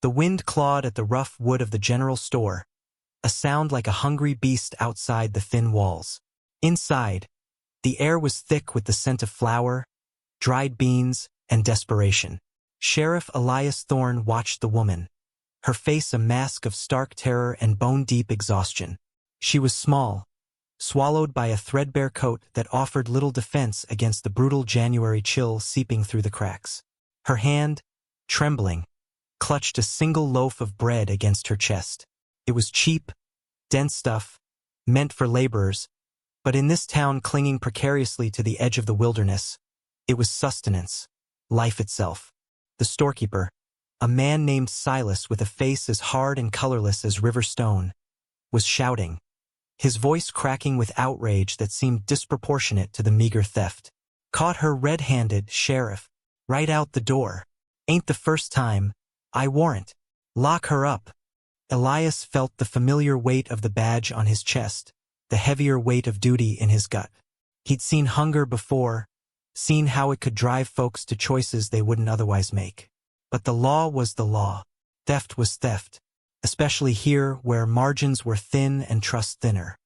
The wind clawed at the rough wood of the general store, a sound like a hungry beast outside the thin walls. Inside, the air was thick with the scent of flour, dried beans, and desperation. Sheriff Elias Thorne watched the woman, her face a mask of stark terror and bone-deep exhaustion. She was small, swallowed by a threadbare coat that offered little defense against the brutal January chill seeping through the cracks. Her hand, trembling, clutched a single loaf of bread against her chest. It was cheap, dense stuff, meant for laborers, but in this town clinging precariously to the edge of the wilderness, it was sustenance, life itself. The storekeeper, a man named Silas with a face as hard and colorless as river stone, was shouting, his voice cracking with outrage that seemed disproportionate to the meager theft. Caught her red-handed, Sheriff. Right out the door. Ain't the first time. I warrant. Lock her up. Elias felt the familiar weight of the badge on his chest, the heavier weight of duty in his gut. He'd seen hunger before, seen how it could drive folks to choices they wouldn't otherwise make. But the law was the law. Theft was theft, especially here where margins were thin and trust thinner.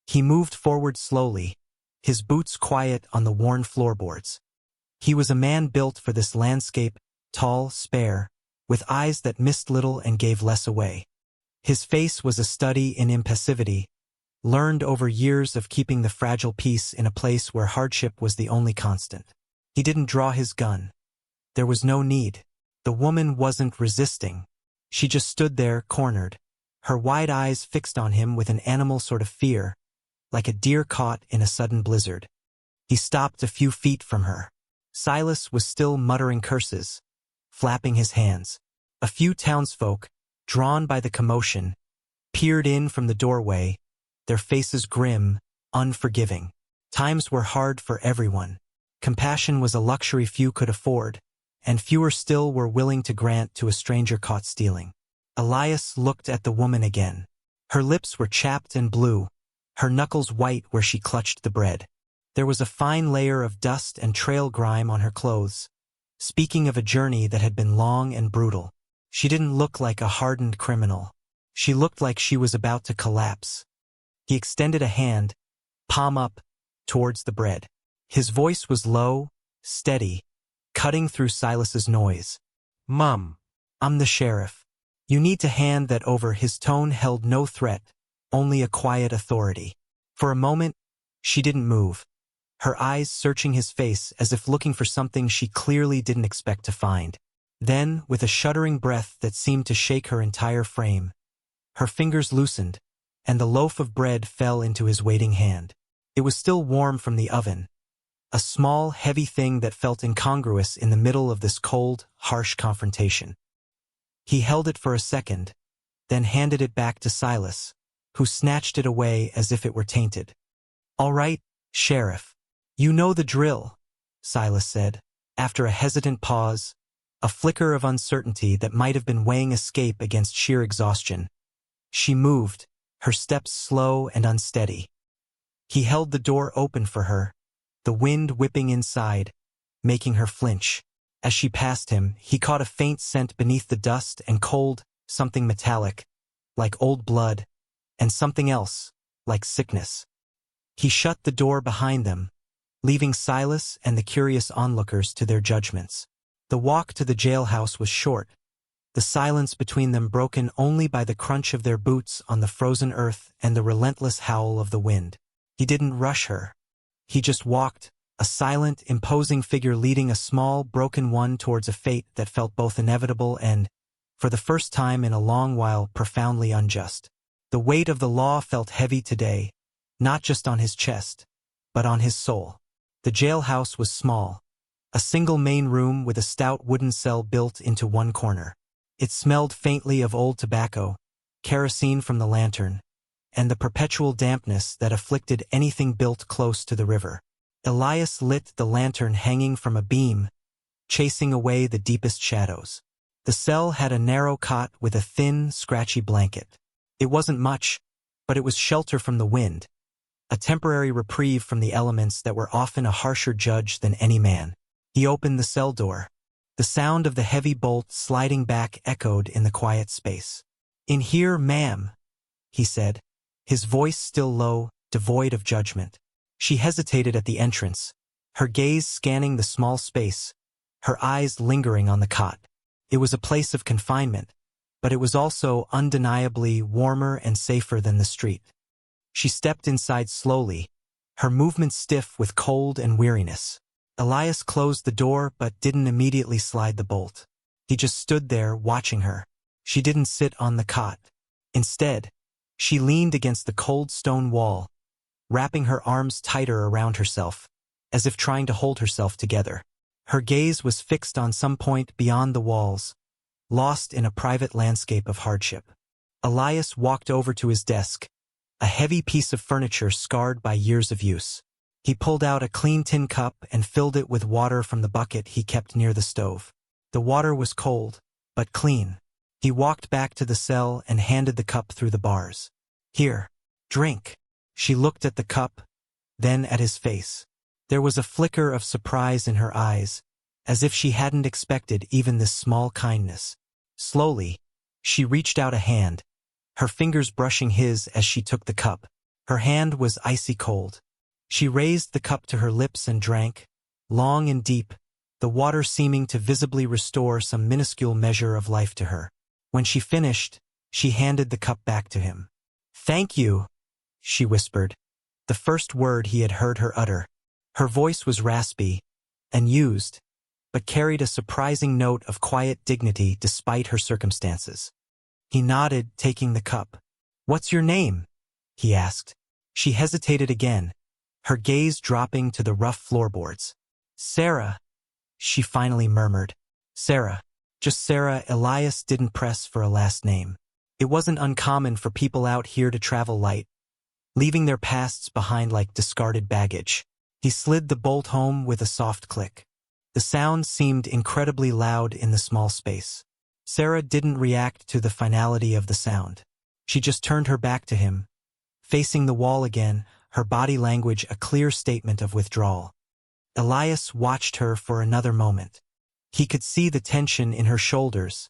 He moved forward slowly, his boots quiet on the worn floorboards. He was a man built for this landscape, tall, spare, with eyes that missed little and gave less away. His face was a study in impassivity, learned over years of keeping the fragile peace in a place where hardship was the only constant. He didn't draw his gun. There was no need. The woman wasn't resisting. She just stood there, cornered, her wide eyes fixed on him with an animal sort of fear, like a deer caught in a sudden blizzard. He stopped a few feet from her. Silas was still muttering curses, flapping his hands. A few townsfolk, drawn by the commotion, peered in from the doorway, their faces grim, unforgiving. Times were hard for everyone. Compassion was a luxury few could afford, and fewer still were willing to grant to a stranger caught stealing. Elias looked at the woman again. Her lips were chapped and blue, her knuckles white where she clutched the bread. There was a fine layer of dust and trail grime on her clothes, speaking of a journey that had been long and brutal. She didn't look like a hardened criminal. She looked like she was about to collapse. He extended a hand, palm up, towards the bread. His voice was low, steady, cutting through Silas's noise. "Mum, I'm the sheriff. You need to hand that over." His tone held no threat, only a quiet authority. For a moment, she didn't move, her eyes searching his face as if looking for something she clearly didn't expect to find. Then, with a shuddering breath that seemed to shake her entire frame, her fingers loosened, and the loaf of bread fell into his waiting hand. It was still warm from the oven, a small, heavy thing that felt incongruous in the middle of this cold, harsh confrontation. He held it for a second, then handed it back to Silas, who snatched it away as if it were tainted. "All right, Sheriff. You know the drill," Silas said, after a hesitant pause, a flicker of uncertainty that might have been weighing escape against sheer exhaustion. She moved, her steps slow and unsteady. He held the door open for her, the wind whipping inside, making her flinch. As she passed him, he caught a faint scent beneath the dust and cold, something metallic, like old blood, and something else, like sickness. He shut the door behind them, leaving Silas and the curious onlookers to their judgments. The walk to the jailhouse was short, the silence between them broken only by the crunch of their boots on the frozen earth and the relentless howl of the wind. He didn't rush her. He just walked, a silent, imposing figure leading a small, broken one towards a fate that felt both inevitable and, for the first time in a long while, profoundly unjust. The weight of the law felt heavy today, not just on his chest, but on his soul. The jailhouse was small, a single main room with a stout wooden cell built into one corner. It smelled faintly of old tobacco, kerosene from the lantern, and the perpetual dampness that afflicted anything built close to the river. Elias lit the lantern hanging from a beam, chasing away the deepest shadows. The cell had a narrow cot with a thin, scratchy blanket. It wasn't much, but it was shelter from the wind, a temporary reprieve from the elements that were often a harsher judge than any man. He opened the cell door. The The sound of the heavy bolt sliding back echoed in the quiet space. "In here, ma'am," he said, his voice still low, devoid of judgment. She hesitated at the entrance, her gaze scanning the small space, her eyes lingering on the cot. It was a place of confinement, but it was also undeniably warmer and safer than the street. She stepped inside slowly, her movements stiff with cold and weariness. Elias closed the door but didn't immediately slide the bolt. He just stood there watching her. She didn't sit on the cot. Instead, she leaned against the cold stone wall, wrapping her arms tighter around herself, as if trying to hold herself together. Her gaze was fixed on some point beyond the walls, lost in a private landscape of hardship. Elias walked over to his desk, a heavy piece of furniture scarred by years of use. He pulled out a clean tin cup and filled it with water from the bucket he kept near the stove. The water was cold, but clean. He walked back to the cell and handed the cup through the bars. "Here, drink." She looked at the cup, then at his face. There was a flicker of surprise in her eyes, as if she hadn't expected even this small kindness. Slowly, she reached out a hand, her fingers brushing his as she took the cup. Her hand was icy cold. She raised the cup to her lips and drank, long and deep, the water seeming to visibly restore some minuscule measure of life to her. When she finished, she handed the cup back to him. "Thank you," she whispered, the first word he had heard her utter. Her voice was raspy and used, but carried a surprising note of quiet dignity despite her circumstances. He nodded, taking the cup. "What's your name?" he asked. She hesitated again, her gaze dropping to the rough floorboards. "Sarah," she finally murmured. "Sarah. Just Sarah." Elias didn't press for a last name. It wasn't uncommon for people out here to travel light, leaving their pasts behind like discarded baggage. He slid the bolt home with a soft click. The sound seemed incredibly loud in the small space. Sarah didn't react to the finality of the sound. She just turned her back to him, facing the wall again, her body language a clear statement of withdrawal. Elias watched her for another moment. He could see the tension in her shoulders,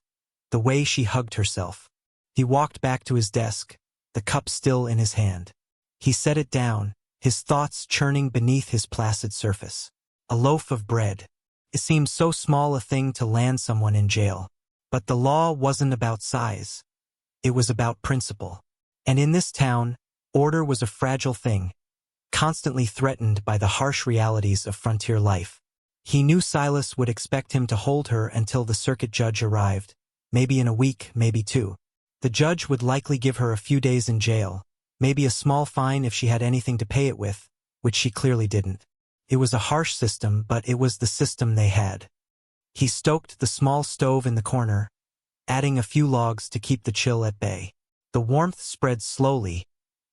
the way she hugged herself. He walked back to his desk, the cup still in his hand. He set it down, his thoughts churning beneath his placid surface. A loaf of bread. It seemed so small a thing to land someone in jail. But the law wasn't about size. It was about principle. And in this town, order was a fragile thing, constantly threatened by the harsh realities of frontier life. He knew Silas would expect him to hold her until the circuit judge arrived, maybe in a week, maybe 2. The judge would likely give her a few days in jail, maybe a small fine if she had anything to pay it with, which she clearly didn't. It was a harsh system, but it was the system they had. He stoked the small stove in the corner, adding a few logs to keep the chill at bay. The warmth spread slowly,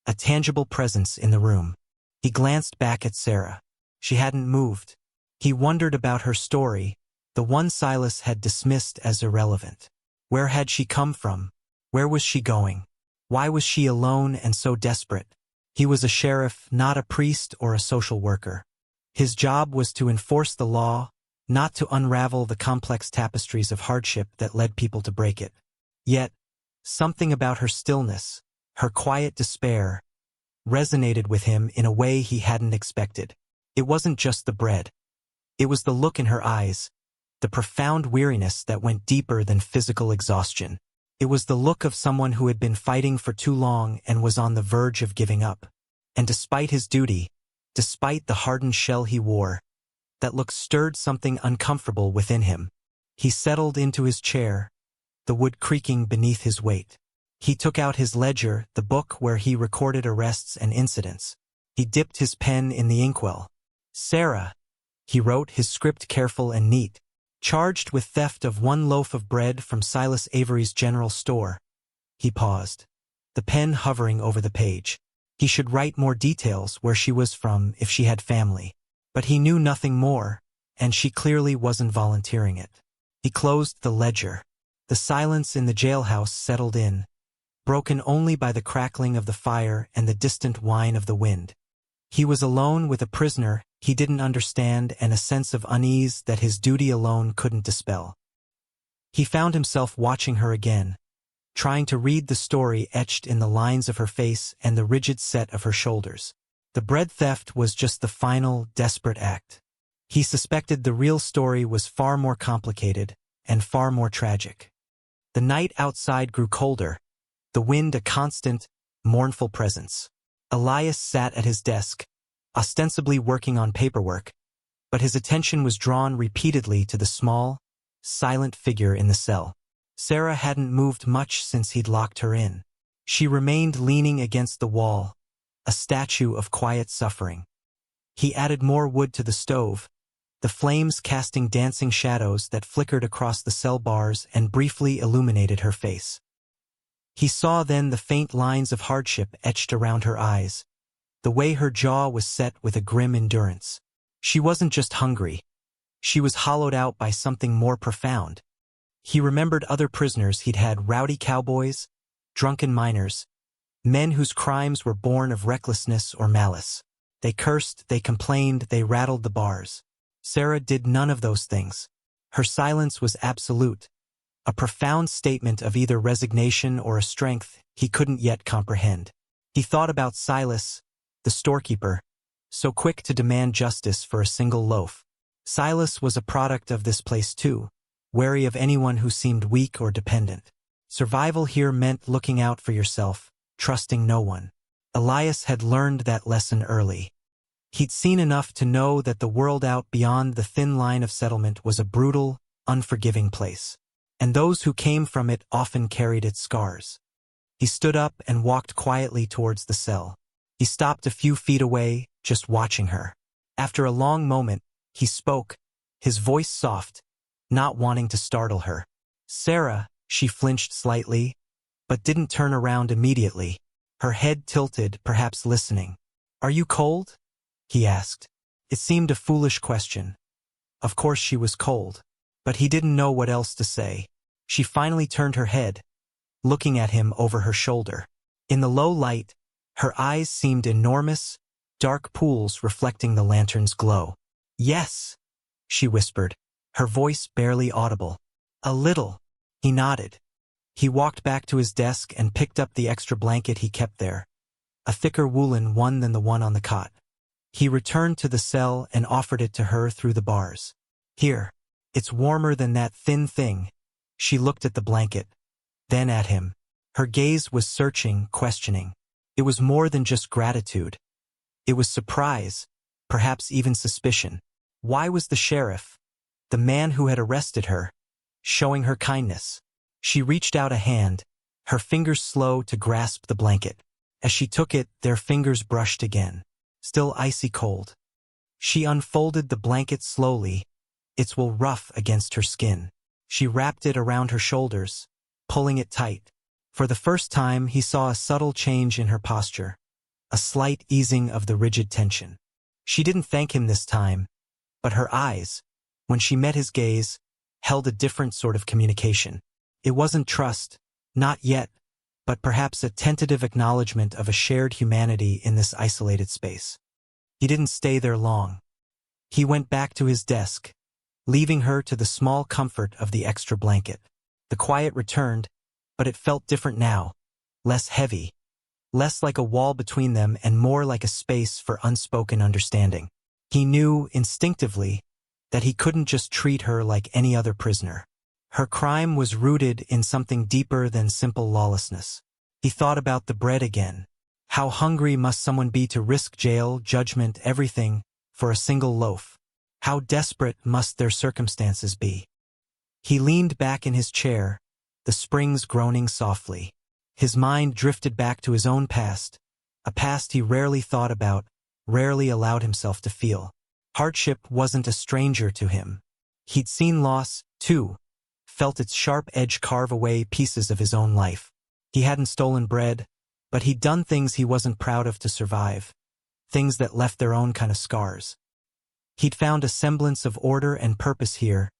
a tangible presence in the room. He glanced back at Sarah. She hadn't moved. He wondered about her story, the one Silas had dismissed as irrelevant. Where had she come from? Where was she going? Why was she alone and so desperate? He was a sheriff, not a priest or a social worker. His job was to enforce the law, not to unravel the complex tapestries of hardship that led people to break it. Yet, something about her stillness, her quiet despair, resonated with him in a way he hadn't expected. It wasn't just the bread. It was the look in her eyes, the profound weariness that went deeper than physical exhaustion. It was the look of someone who had been fighting for too long and was on the verge of giving up. And despite his duty, despite the hardened shell he wore, that look stirred something uncomfortable within him. He settled into his chair, the wood creaking beneath his weight. He took out his ledger, the book where he recorded arrests and incidents. He dipped his pen in the inkwell. "Sarah," he wrote, his script careful and neat, "charged with theft of 1 loaf of bread from Silas Avery's general store." He paused, the pen hovering over the page. He should write more details, where she was from, if she had family. But he knew nothing more, and she clearly wasn't volunteering it. He closed the ledger. The silence in the jailhouse settled in, broken only by the crackling of the fire and the distant whine of the wind. He was alone with a prisoner he didn't understand and a sense of unease that his duty alone couldn't dispel. He found himself watching her again, trying to read the story etched in the lines of her face and the rigid set of her shoulders. The bread theft was just the final, desperate act. He suspected the real story was far more complicated and far more tragic. The night outside grew colder, the wind a constant, mournful presence. Elias sat at his desk, ostensibly working on paperwork, but his attention was drawn repeatedly to the small, silent figure in the cell. Sarah hadn't moved much since he'd locked her in. She remained leaning against the wall, a statue of quiet suffering. He added more wood to the stove, the flames casting dancing shadows that flickered across the cell bars and briefly illuminated her face. He saw then the faint lines of hardship etched around her eyes, the way her jaw was set with a grim endurance. She wasn't just hungry. She was hollowed out by something more profound. He remembered other prisoners he'd had: rowdy cowboys, drunken miners, men whose crimes were born of recklessness or malice. They cursed, they complained, they rattled the bars. Sarah did none of those things. Her silence was absolute, a profound statement of either resignation or a strength he couldn't yet comprehend. He thought about Silas, the storekeeper, so quick to demand justice for a single loaf. Silas was a product of this place too, wary of anyone who seemed weak or dependent. Survival here meant looking out for yourself, trusting no one. Elias had learned that lesson early. He'd seen enough to know that the world out beyond the thin line of settlement was a brutal, unforgiving place, and those who came from it often carried its scars. He stood up and walked quietly towards the cell. He stopped a few feet away, just watching her. After a long moment, he spoke, his voice soft, not wanting to startle her. "Sarah," she flinched slightly, but didn't turn around immediately. Her head tilted, perhaps listening. "Are you cold?" he asked. It seemed a foolish question. Of course she was cold, but he didn't know what else to say. She finally turned her head, looking at him over her shoulder. In the low light, her eyes seemed enormous, dark pools reflecting the lantern's glow. "Yes," she whispered, her voice barely audible. "A little." He nodded. He walked back to his desk and picked up the extra blanket he kept there, a thicker woolen one than the one on the cot. He returned to the cell and offered it to her through the bars. "Here. It's warmer than that thin thing." She looked at the blanket, then at him. Her gaze was searching, questioning. It was more than just gratitude. It was surprise, perhaps even suspicion. Why was the sheriff, the man who had arrested her, showing her kindness? She reached out a hand, her fingers slow to grasp the blanket. As she took it, their fingers brushed again, still icy cold. She unfolded the blanket slowly, its wool rough against her skin. She wrapped it around her shoulders, pulling it tight. For the first time, he saw a subtle change in her posture, a slight easing of the rigid tension. She didn't thank him this time, but her eyes, when she met his gaze, held a different sort of communication. It wasn't trust, not yet, but perhaps a tentative acknowledgement of a shared humanity in this isolated space. He didn't stay there long. He went back to his desk, leaving her to the small comfort of the extra blanket. The quiet returned, but it felt different now, less heavy, less like a wall between them and more like a space for unspoken understanding. He knew, instinctively, that he couldn't just treat her like any other prisoner. Her crime was rooted in something deeper than simple lawlessness. He thought about the bread again. How hungry must someone be to risk jail, judgment, everything, for a single loaf? How desperate must their circumstances be? He leaned back in his chair, the springs groaning softly. His mind drifted back to his own past, a past he rarely thought about, rarely allowed himself to feel. Hardship wasn't a stranger to him. He'd seen loss, too, felt its sharp edge carve away pieces of his own life. He hadn't stolen bread, but he'd done things he wasn't proud of to survive, things that left their own kind of scars. He'd found a semblance of order and purpose here,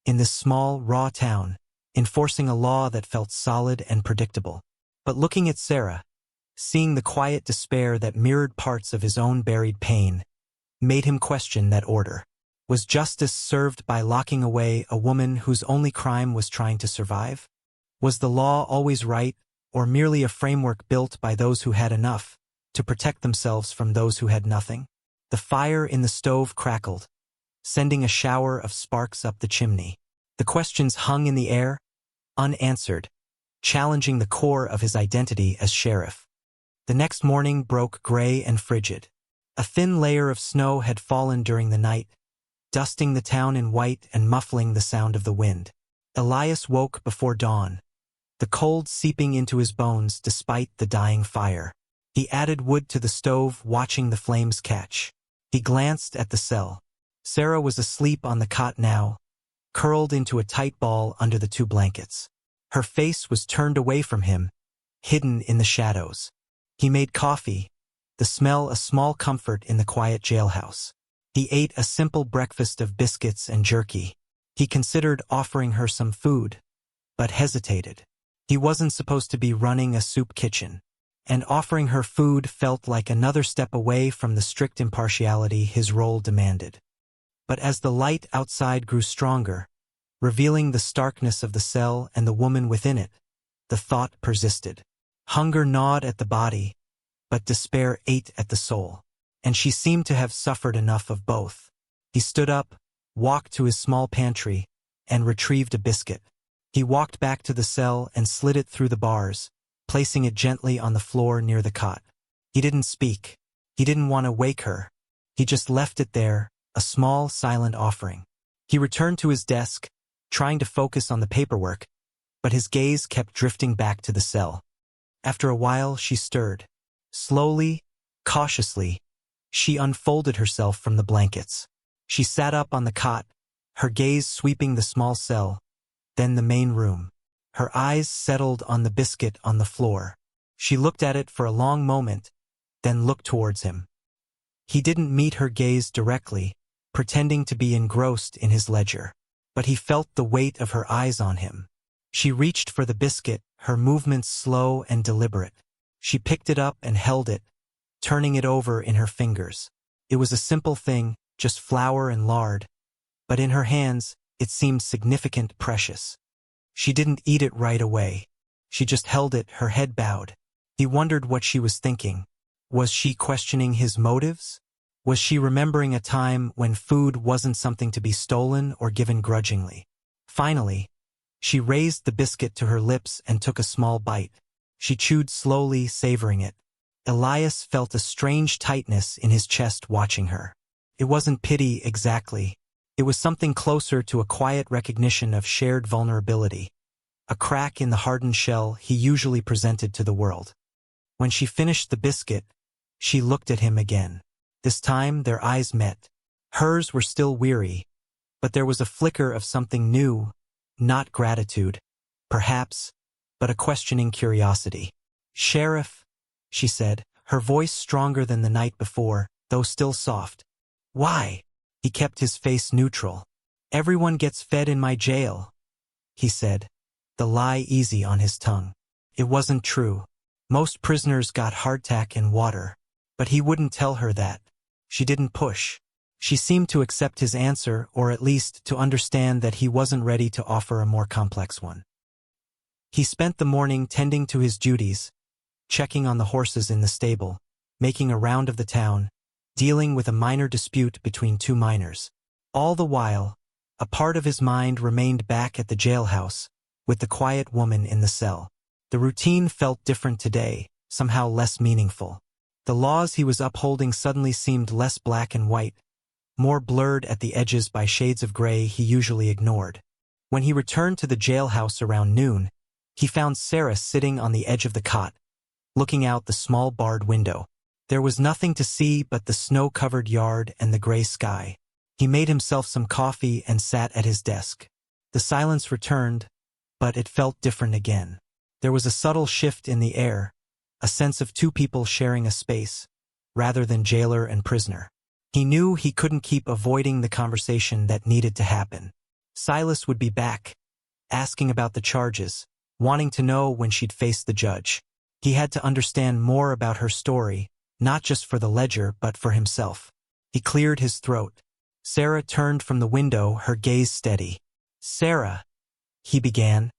in this small, raw town, enforcing a law that felt solid and predictable. But looking at Sarah, Seeing the quiet despair that mirrored parts of his own buried pain made him question that order. Was justice served by locking away a woman whose only crime was trying to survive? Was the law always right, or merely a framework built by those who had enough to protect themselves from those who had nothing? The fire in the stove crackled, sending a shower of sparks up the chimney. The questions hung in the air, unanswered, challenging the core of his identity as sheriff. The next morning broke gray and frigid. A thin layer of snow had fallen during the night, dusting the town in white and muffling the sound of the wind. Elias woke before dawn, the cold seeping into his bones despite the dying fire. He added wood to the stove, watching the flames catch. He glanced at the cell. Sarah was asleep on the cot now, curled into a tight ball under the two blankets. Her face was turned away from him, hidden in the shadows. He made coffee, the smell a small comfort in the quiet jailhouse. He ate a simple breakfast of biscuits and jerky. He considered offering her some food, but hesitated. He wasn't supposed to be running a soup kitchen, and offering her food felt like another step away from the strict impartiality his role demanded. But as the light outside grew stronger, revealing the starkness of the cell and the woman within it, the thought persisted. Hunger gnawed at the body, but despair ate at the soul, and she seemed to have suffered enough of both. He stood up, walked to his small pantry, and retrieved a biscuit. He walked back to the cell and slid it through the bars, placing it gently on the floor near the cot. He didn't speak. He didn't want to wake her. He just left it there, a small, silent offering. He returned to his desk, trying to focus on the paperwork, but his gaze kept drifting back to the cell. After a while, she stirred. Slowly, cautiously, she unfolded herself from the blankets. She sat up on the cot, her gaze sweeping the small cell, then the main room. Her eyes settled on the biscuit on the floor. She looked at it for a long moment, then looked towards him. He didn't meet her gaze directly, pretending to be engrossed in his ledger, but he felt the weight of her eyes on him. She reached for the biscuit, her movements slow and deliberate. She picked it up and held it, turning it over in her fingers. It was a simple thing, just flour and lard, but in her hands, it seemed significant, precious. She didn't eat it right away. She just held it, her head bowed. He wondered what she was thinking. Was she questioning his motives? Was she remembering a time when food wasn't something to be stolen or given grudgingly? Finally, she raised the biscuit to her lips and took a small bite. She chewed slowly, savoring it. Elias felt a strange tightness in his chest watching her. It wasn't pity exactly. It was something closer to a quiet recognition of shared vulnerability, a crack in the hardened shell he usually presented to the world. When she finished the biscuit, she looked at him again. This time their eyes met. Hers were still weary, but there was a flicker of something new, not gratitude, perhaps, but a questioning curiosity. "Sheriff," she said, her voice stronger than the night before, though still soft. "Why?" He kept his face neutral. "Everyone gets fed in my jail," he said, the lie easy on his tongue. It wasn't true. Most prisoners got hardtack and water, but he wouldn't tell her that. She didn't push. She seemed to accept his answer, or at least to understand that he wasn't ready to offer a more complex one. He spent the morning tending to his duties, checking on the horses in the stable, making a round of the town, dealing with a minor dispute between two miners. All the while, a part of his mind remained back at the jailhouse, with the quiet woman in the cell. The routine felt different today, somehow less meaningful. The laws he was upholding suddenly seemed less black and white, more blurred at the edges by shades of gray he usually ignored. When he returned to the jailhouse around noon, he found Sarah sitting on the edge of the cot, looking out the small barred window. There was nothing to see but the snow-covered yard and the gray sky. He made himself some coffee and sat at his desk. The silence returned, but it felt different again. There was a subtle shift in the air, a sense of two people sharing a space, rather than jailer and prisoner. He knew he couldn't keep avoiding the conversation that needed to happen. Silas would be back, asking about the charges, wanting to know when she'd face the judge. He had to understand more about her story, not just for the ledger but for himself. He cleared his throat. Sarah turned from the window, her gaze steady. "Sarah," he began,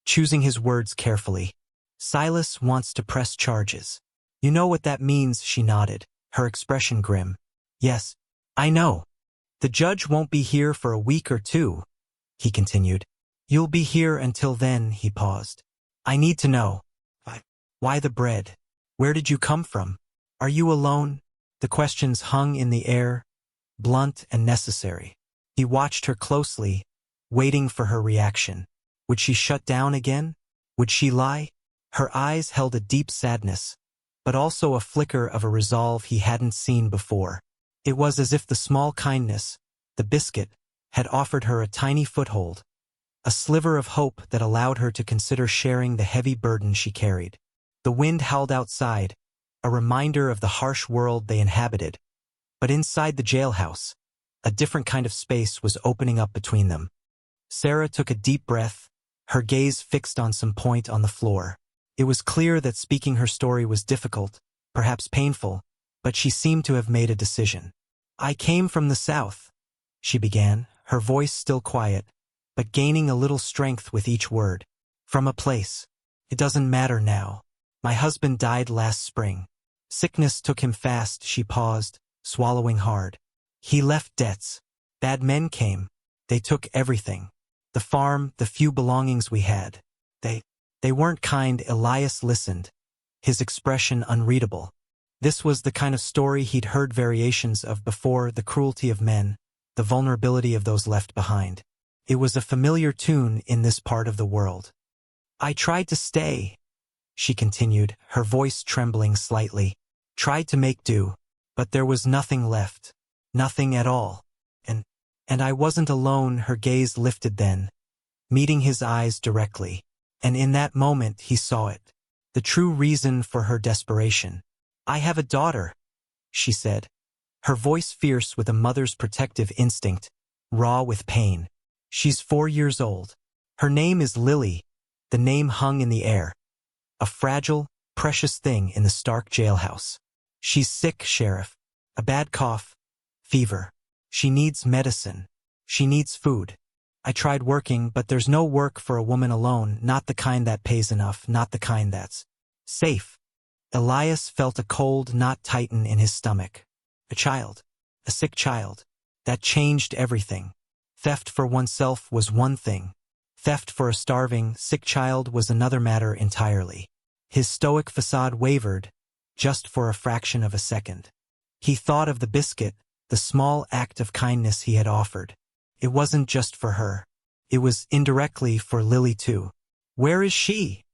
choosing his words carefully. "Silas wants to press charges. You know what that means," she nodded, her expression grim. "Yes, I know. The judge won't be here for a week or two," he continued. "You'll be here until then," he paused. "I need to know. Why the bread? Where did you come from? Are you alone?" The questions hung in the air, blunt and necessary. He watched her closely, waiting for her reaction. Would she shut down again? Would she lie? Her eyes held a deep sadness, but also a flicker of a resolve he hadn't seen before. It was as if the small kindness, the biscuit, had offered her a tiny foothold, a sliver of hope that allowed her to consider sharing the heavy burden she carried. The wind howled outside, a reminder of the harsh world they inhabited. But inside the jailhouse, a different kind of space was opening up between them. Sarah took a deep breath, her gaze fixed on some point on the floor. It was clear that speaking her story was difficult, perhaps painful, but she seemed to have made a decision. "I came from the south," she began, her voice still quiet, but gaining a little strength with each word. "From a place. It doesn't matter now. My husband died last spring. Sickness took him fast." She paused, swallowing hard. "He left debts. Bad men came. They took everything. The farm, the few belongings we had. They weren't kind." Elias listened, his expression unreadable. This was the kind of story he'd heard variations of before, the cruelty of men, the vulnerability of those left behind. It was a familiar tune in this part of the world. "I tried to stay," she continued, her voice trembling slightly. "Tried to make do, but there was nothing left. Nothing at all. And I wasn't alone." Her gaze lifted then, meeting his eyes directly. And in that moment he saw it. The true reason for her desperation. "I have a daughter," she said, her voice fierce with a mother's protective instinct, raw with pain. "She's 4 years old. Her name is Lily." The name hung in the air, a fragile, precious thing in the Stark jailhouse. "She's sick, Sheriff. A bad cough, fever. She needs medicine. She needs food. I tried working, but there's no work for a woman alone, not the kind that pays enough, not the kind that's safe." Elias felt a cold knot tighten in his stomach. A child. A sick child. That changed everything. Theft for oneself was one thing. Theft for a starving, sick child was another matter entirely. His stoic facade wavered, just for a fraction of a second. He thought of the biscuit, the small act of kindness he had offered. It wasn't just for her. It was indirectly for Lily too. "Where is she?"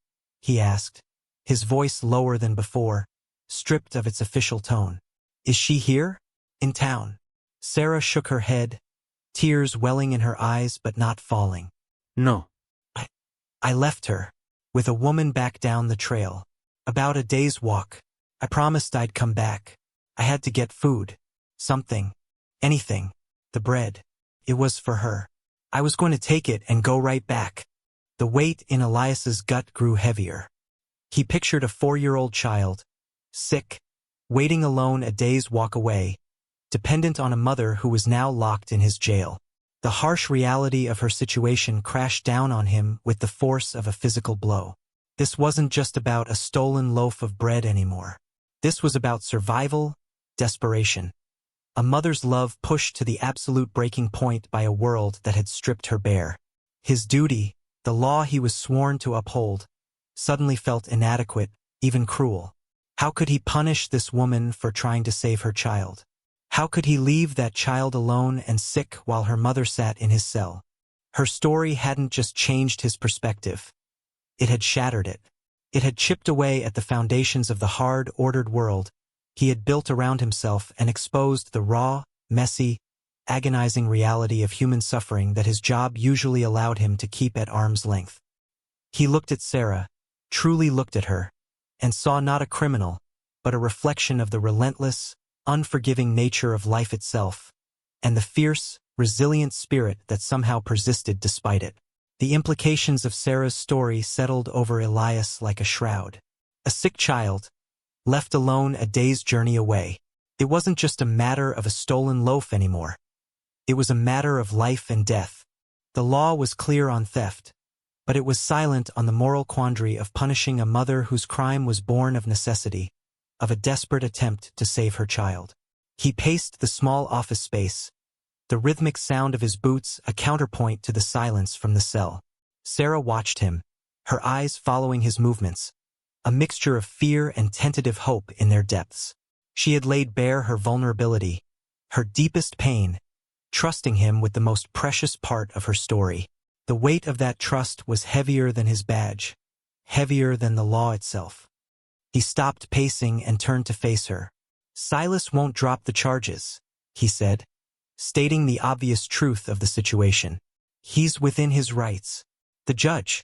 he asked, his voice lower than before, stripped of its official tone. "Is she here? In town?" Sarah shook her head, tears welling in her eyes but not falling. "No." I left her, with a woman back down the trail. About a day's walk. I promised I'd come back. I had to get food. Something. Anything. The bread. It was for her. I was going to take it and go right back." The weight in Elias's gut grew heavier. He pictured a 4-year-old child, sick, waiting alone a day's walk away, dependent on a mother who was now locked in his jail. The harsh reality of her situation crashed down on him with the force of a physical blow. This wasn't just about a stolen loaf of bread anymore. This was about survival, desperation. A mother's love pushed to the absolute breaking point by a world that had stripped her bare. His duty, the law he was sworn to uphold, suddenly felt inadequate, even cruel. How could he punish this woman for trying to save her child? How could he leave that child alone and sick while her mother sat in his cell? Her story hadn't just changed his perspective. It had shattered it. It had chipped away at the foundations of the hard, ordered world he had built around himself and exposed the raw, messy, agonizing reality of human suffering that his job usually allowed him to keep at arm's length. He looked at Sarah, truly looked at her, and saw not a criminal, but a reflection of the relentless, unforgiving nature of life itself, and the fierce, resilient spirit that somehow persisted despite it. The implications of Sarah's story settled over Elias like a shroud. A sick child, left alone a day's journey away. It wasn't just a matter of a stolen loaf anymore. It was a matter of life and death. The law was clear on theft, but it was silent on the moral quandary of punishing a mother whose crime was born of necessity, of a desperate attempt to save her child. He paced the small office space, the rhythmic sound of his boots a counterpoint to the silence from the cell. Sarah watched him, her eyes following his movements, a mixture of fear and tentative hope in their depths. She had laid bare her vulnerability, her deepest pain, trusting him with the most precious part of her story. The weight of that trust was heavier than his badge, heavier than the law itself. He stopped pacing and turned to face her. "Silas won't drop the charges," he said, stating the obvious truth of the situation. "He's within his rights. The judge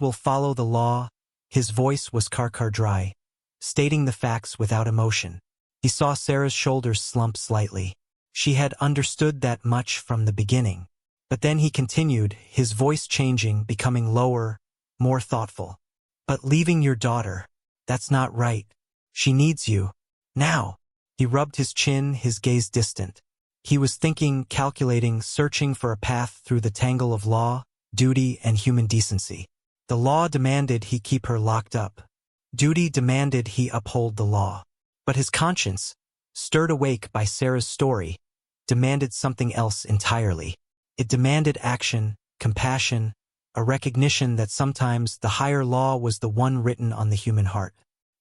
will follow the law." His voice was dry, stating the facts without emotion. He saw Sarah's shoulders slump slightly. She had understood that much from the beginning. But then he continued, his voice changing, becoming lower, more thoughtful. "But leaving your daughter, that's not right. She needs you. Now." He rubbed his chin, his gaze distant. He was thinking, calculating, searching for a path through the tangle of law, duty, and human decency. The law demanded he keep her locked up. Duty demanded he uphold the law. But his conscience, stirred awake by Sarah's story, demanded something else entirely. It demanded action, compassion, a recognition that sometimes the higher law was the one written on the human heart.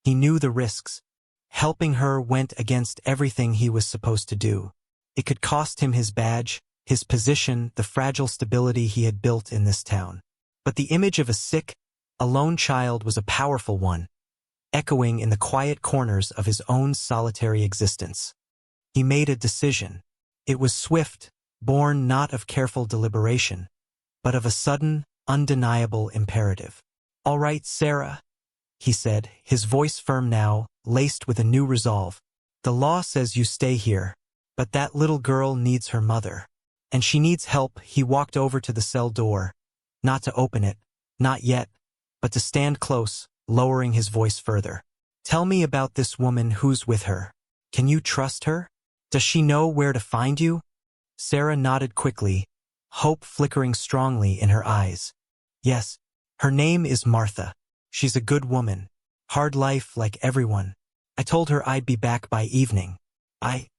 He knew the risks. Helping her went against everything he was supposed to do. It could cost him his badge, his position, the fragile stability he had built in this town. But the image of a sick, alone child was a powerful one, echoing in the quiet corners of his own solitary existence. He made a decision. It was swift, born not of careful deliberation, but of a sudden, undeniable imperative. "All right, Sarah," he said, his voice firm now, laced with a new resolve. "The law says you stay here, but that little girl needs her mother. And she needs help." He walked over to the cell door, not to open it, not yet, but to stand close, lowering his voice further. "Tell me about this woman who's with her. Can you trust her? Does she know where to find you?" Sarah nodded quickly, hope flickering strongly in her eyes. "Yes, her name is Martha. She's a good woman. Hard life like everyone. I told her I'd be back by evening. I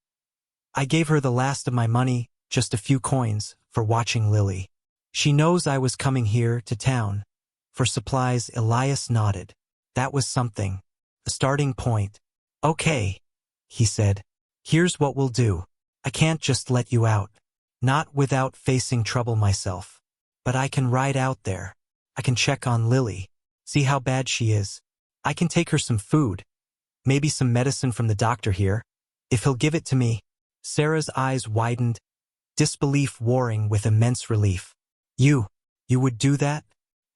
gave her the last of my money, just a few coins, for watching Lily. She knows I was coming here to town for supplies." Elias nodded. That was something. A starting point. "Okay," he said. "Here's what we'll do. I can't just let you out. Not without facing trouble myself. But I can ride out there. I can check on Lily, see how bad she is. I can take her some food, maybe some medicine from the doctor here, if he'll give it to me." Sarah's eyes widened, disbelief warring with immense relief. You would do that?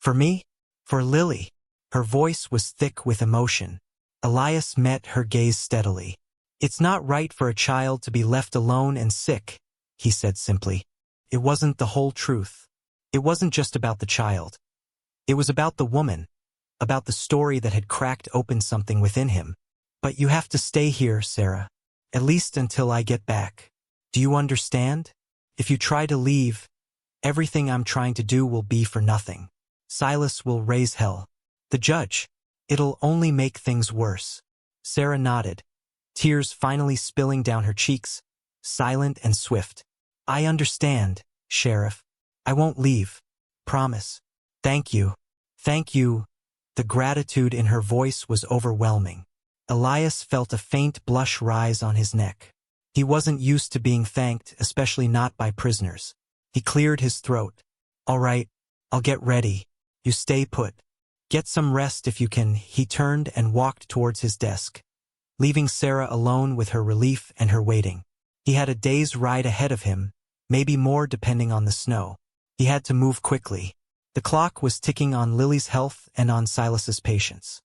For me? For Lily?" Her voice was thick with emotion. Elias met her gaze steadily. "It's not right for a child to be left alone and sick," he said simply. It wasn't the whole truth. It wasn't just about the child. It was about the woman, about the story that had cracked open something within him. "But you have to stay here, Sarah. At least until I get back. Do you understand? If you try to leave, everything I'm trying to do will be for nothing. Silas will raise hell. The judge. It'll only make things worse." Sarah nodded, tears finally spilling down her cheeks, silent and swift. "I understand, Sheriff. I won't leave. Promise. Thank you. Thank you." The gratitude in her voice was overwhelming. Elias felt a faint blush rise on his neck. He wasn't used to being thanked, especially not by prisoners. He cleared his throat. "All right, I'll get ready. You stay put. Get some rest if you can." He turned and walked towards his desk, leaving Sarah alone with her relief and her waiting. He had a day's ride ahead of him, maybe more depending on the snow. He had to move quickly. The clock was ticking on Lily's health and on Silas's patience.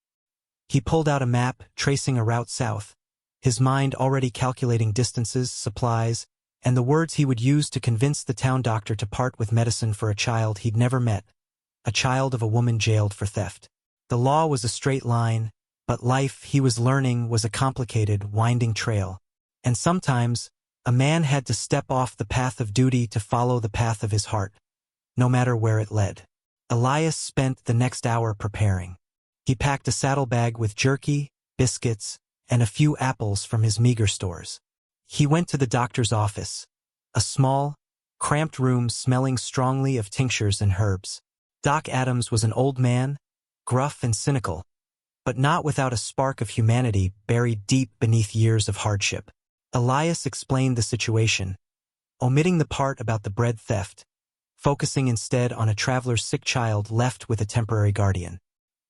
He pulled out a map, tracing a route south, his mind already calculating distances, supplies, and the words he would use to convince the town doctor to part with medicine for a child he'd never met, a child of a woman jailed for theft. The law was a straight line, but life, he was learning, was a complicated, winding trail. And sometimes, a man had to step off the path of duty to follow the path of his heart, no matter where it led. Elias spent the next hour preparing. He packed a saddlebag with jerky, biscuits, and a few apples from his meager stores. He went to the doctor's office, a small, cramped room smelling strongly of tinctures and herbs. Doc Adams was an old man, gruff and cynical, but not without a spark of humanity buried deep beneath years of hardship. Elias explained the situation, omitting the part about the bread theft, focusing instead on a traveler's sick child left with a temporary guardian.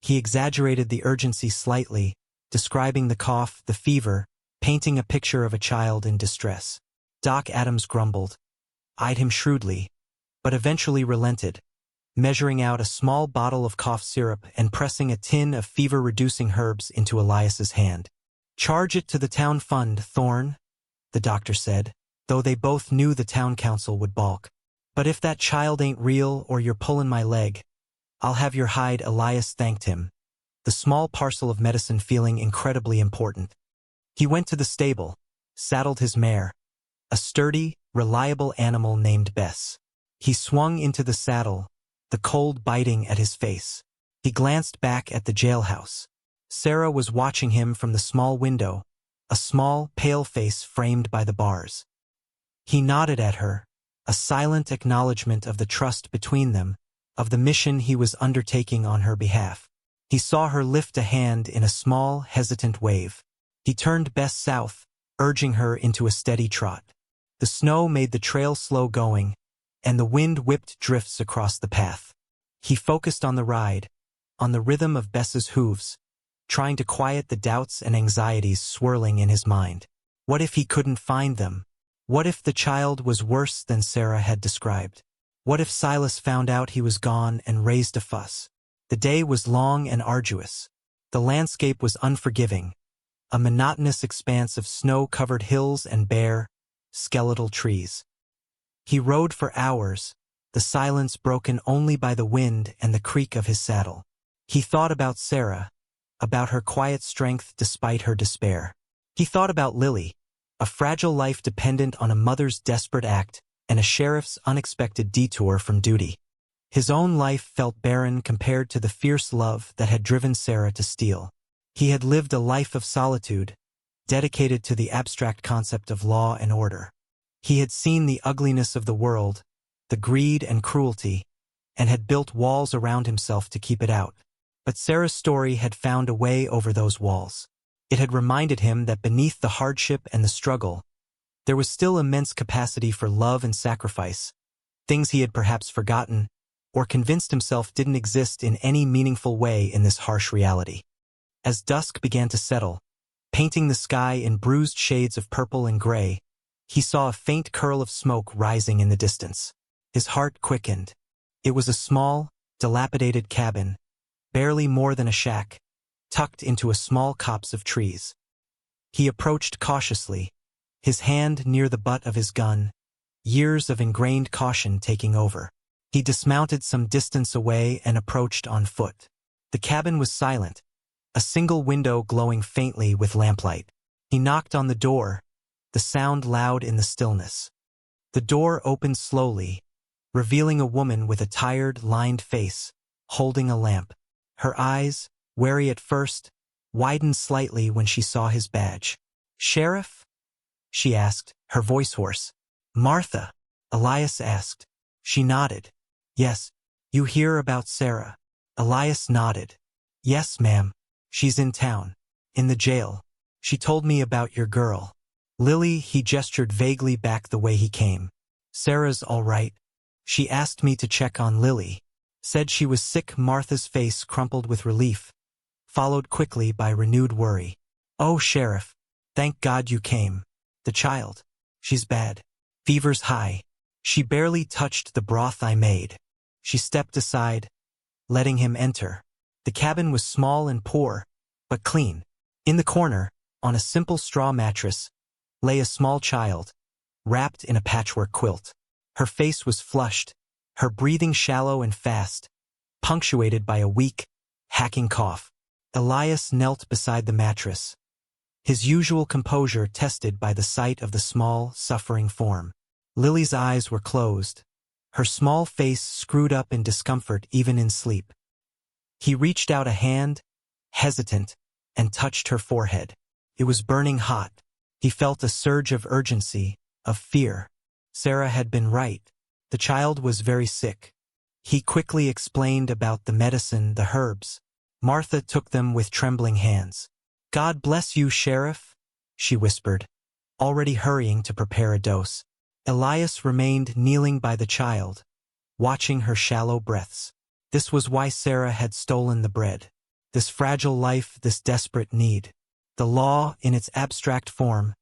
He exaggerated the urgency slightly, describing the cough, the fever, painting a picture of a child in distress. Doc Adams grumbled, eyed him shrewdly, but eventually relented, measuring out a small bottle of cough syrup and pressing a tin of fever-reducing herbs into Elias's hand. "Charge it to the town fund, Thorne," the doctor said, though they both knew the town council would balk. "But if that child ain't real or you're pulling my leg, I'll have your hide." Elias thanked him, the small parcel of medicine feeling incredibly important. He went to the stable, saddled his mare, a sturdy, reliable animal named Bess. He swung into the saddle, the cold biting at his face. He glanced back at the jailhouse. Sarah was watching him from the small window, a small, pale face framed by the bars. He nodded at her, a silent acknowledgement of the trust between them, of the mission he was undertaking on her behalf. He saw her lift a hand in a small, hesitant wave. He turned Bess south, urging her into a steady trot. The snow made the trail slow going, and the wind whipped drifts across the path. He focused on the ride, on the rhythm of Bess's hooves, trying to quiet the doubts and anxieties swirling in his mind. What if he couldn't find them? What if the child was worse than Sarah had described? What if Silas found out he was gone and raised a fuss? The day was long and arduous. The landscape was unforgiving, a monotonous expanse of snow-covered hills and bare, skeletal trees. He rode for hours, the silence broken only by the wind and the creak of his saddle. He thought about Sarah, about her quiet strength despite her despair. He thought about Lily, a fragile life dependent on a mother's desperate act and a sheriff's unexpected detour from duty. His own life felt barren compared to the fierce love that had driven Sarah to steal. He had lived a life of solitude, dedicated to the abstract concept of law and order. He had seen the ugliness of the world, the greed and cruelty, and had built walls around himself to keep it out. But Sarah's story had found a way over those walls. It had reminded him that beneath the hardship and the struggle, there was still immense capacity for love and sacrifice, things he had perhaps forgotten, or convinced himself didn't exist in any meaningful way in this harsh reality. As dusk began to settle, painting the sky in bruised shades of purple and gray, he saw a faint curl of smoke rising in the distance. His heart quickened. It was a small, dilapidated cabin, barely more than a shack, tucked into a small copse of trees. He approached cautiously, his hand near the butt of his gun, years of ingrained caution taking over. He dismounted some distance away and approached on foot. The cabin was silent, a single window glowing faintly with lamplight. He knocked on the door, the sound loud in the stillness. The door opened slowly, revealing a woman with a tired, lined face, holding a lamp. Her eyes, wary at first, widened slightly when she saw his badge. "Sheriff?" she asked, her voice hoarse. "Martha?" Elias asked. She nodded. "Yes, you hear about Sarah?" Elias nodded. "Yes, ma'am. She's in town. In the jail. She told me about your girl. Lily." He gestured vaguely back the way he came. "Sarah's all right. She asked me to check on Lily. Said she was sick." Martha's face crumpled with relief, followed quickly by renewed worry. "Oh, Sheriff, thank God you came. The child. She's bad. Fever's high. She barely touched the broth I made." She stepped aside, letting him enter. The cabin was small and poor, but clean. In the corner, on a simple straw mattress, lay a small child, wrapped in a patchwork quilt. Her face was flushed, her breathing shallow and fast, punctuated by a weak, hacking cough. Elias knelt beside the mattress, his usual composure tested by the sight of the small, suffering form. Lily's eyes were closed, her small face screwed up in discomfort even in sleep. He reached out a hand, hesitant, and touched her forehead. It was burning hot. He felt a surge of urgency, of fear. Sarah had been right. The child was very sick. He quickly explained about the medicine, the herbs. Martha took them with trembling hands. "God bless you, Sheriff," she whispered, already hurrying to prepare a dose. Elias remained kneeling by the child, watching her shallow breaths. This was why Sarah had stolen the bread. This fragile life, this desperate need. The law, in its abstract form,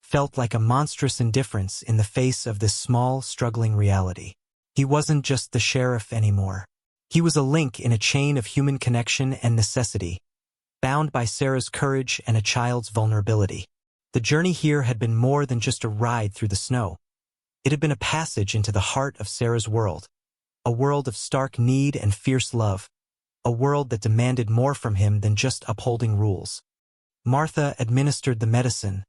felt like a monstrous indifference in the face of this small, struggling reality. He wasn't just the sheriff anymore. He was a link in a chain of human connection and necessity, bound by Sarah's courage and a child's vulnerability. The journey here had been more than just a ride through the snow. It had been a passage into the heart of Sarah's world, a world of stark need and fierce love, a world that demanded more from him than just upholding rules. Martha administered the medicine,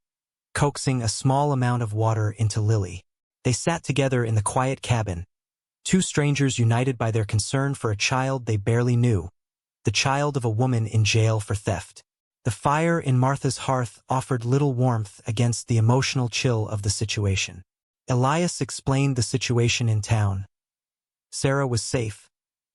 coaxing a small amount of water into Lily. They sat together in the quiet cabin, two strangers united by their concern for a child they barely knew, the child of a woman in jail for theft. The fire in Martha's hearth offered little warmth against the emotional chill of the situation. Elias explained the situation in town. Sarah was safe,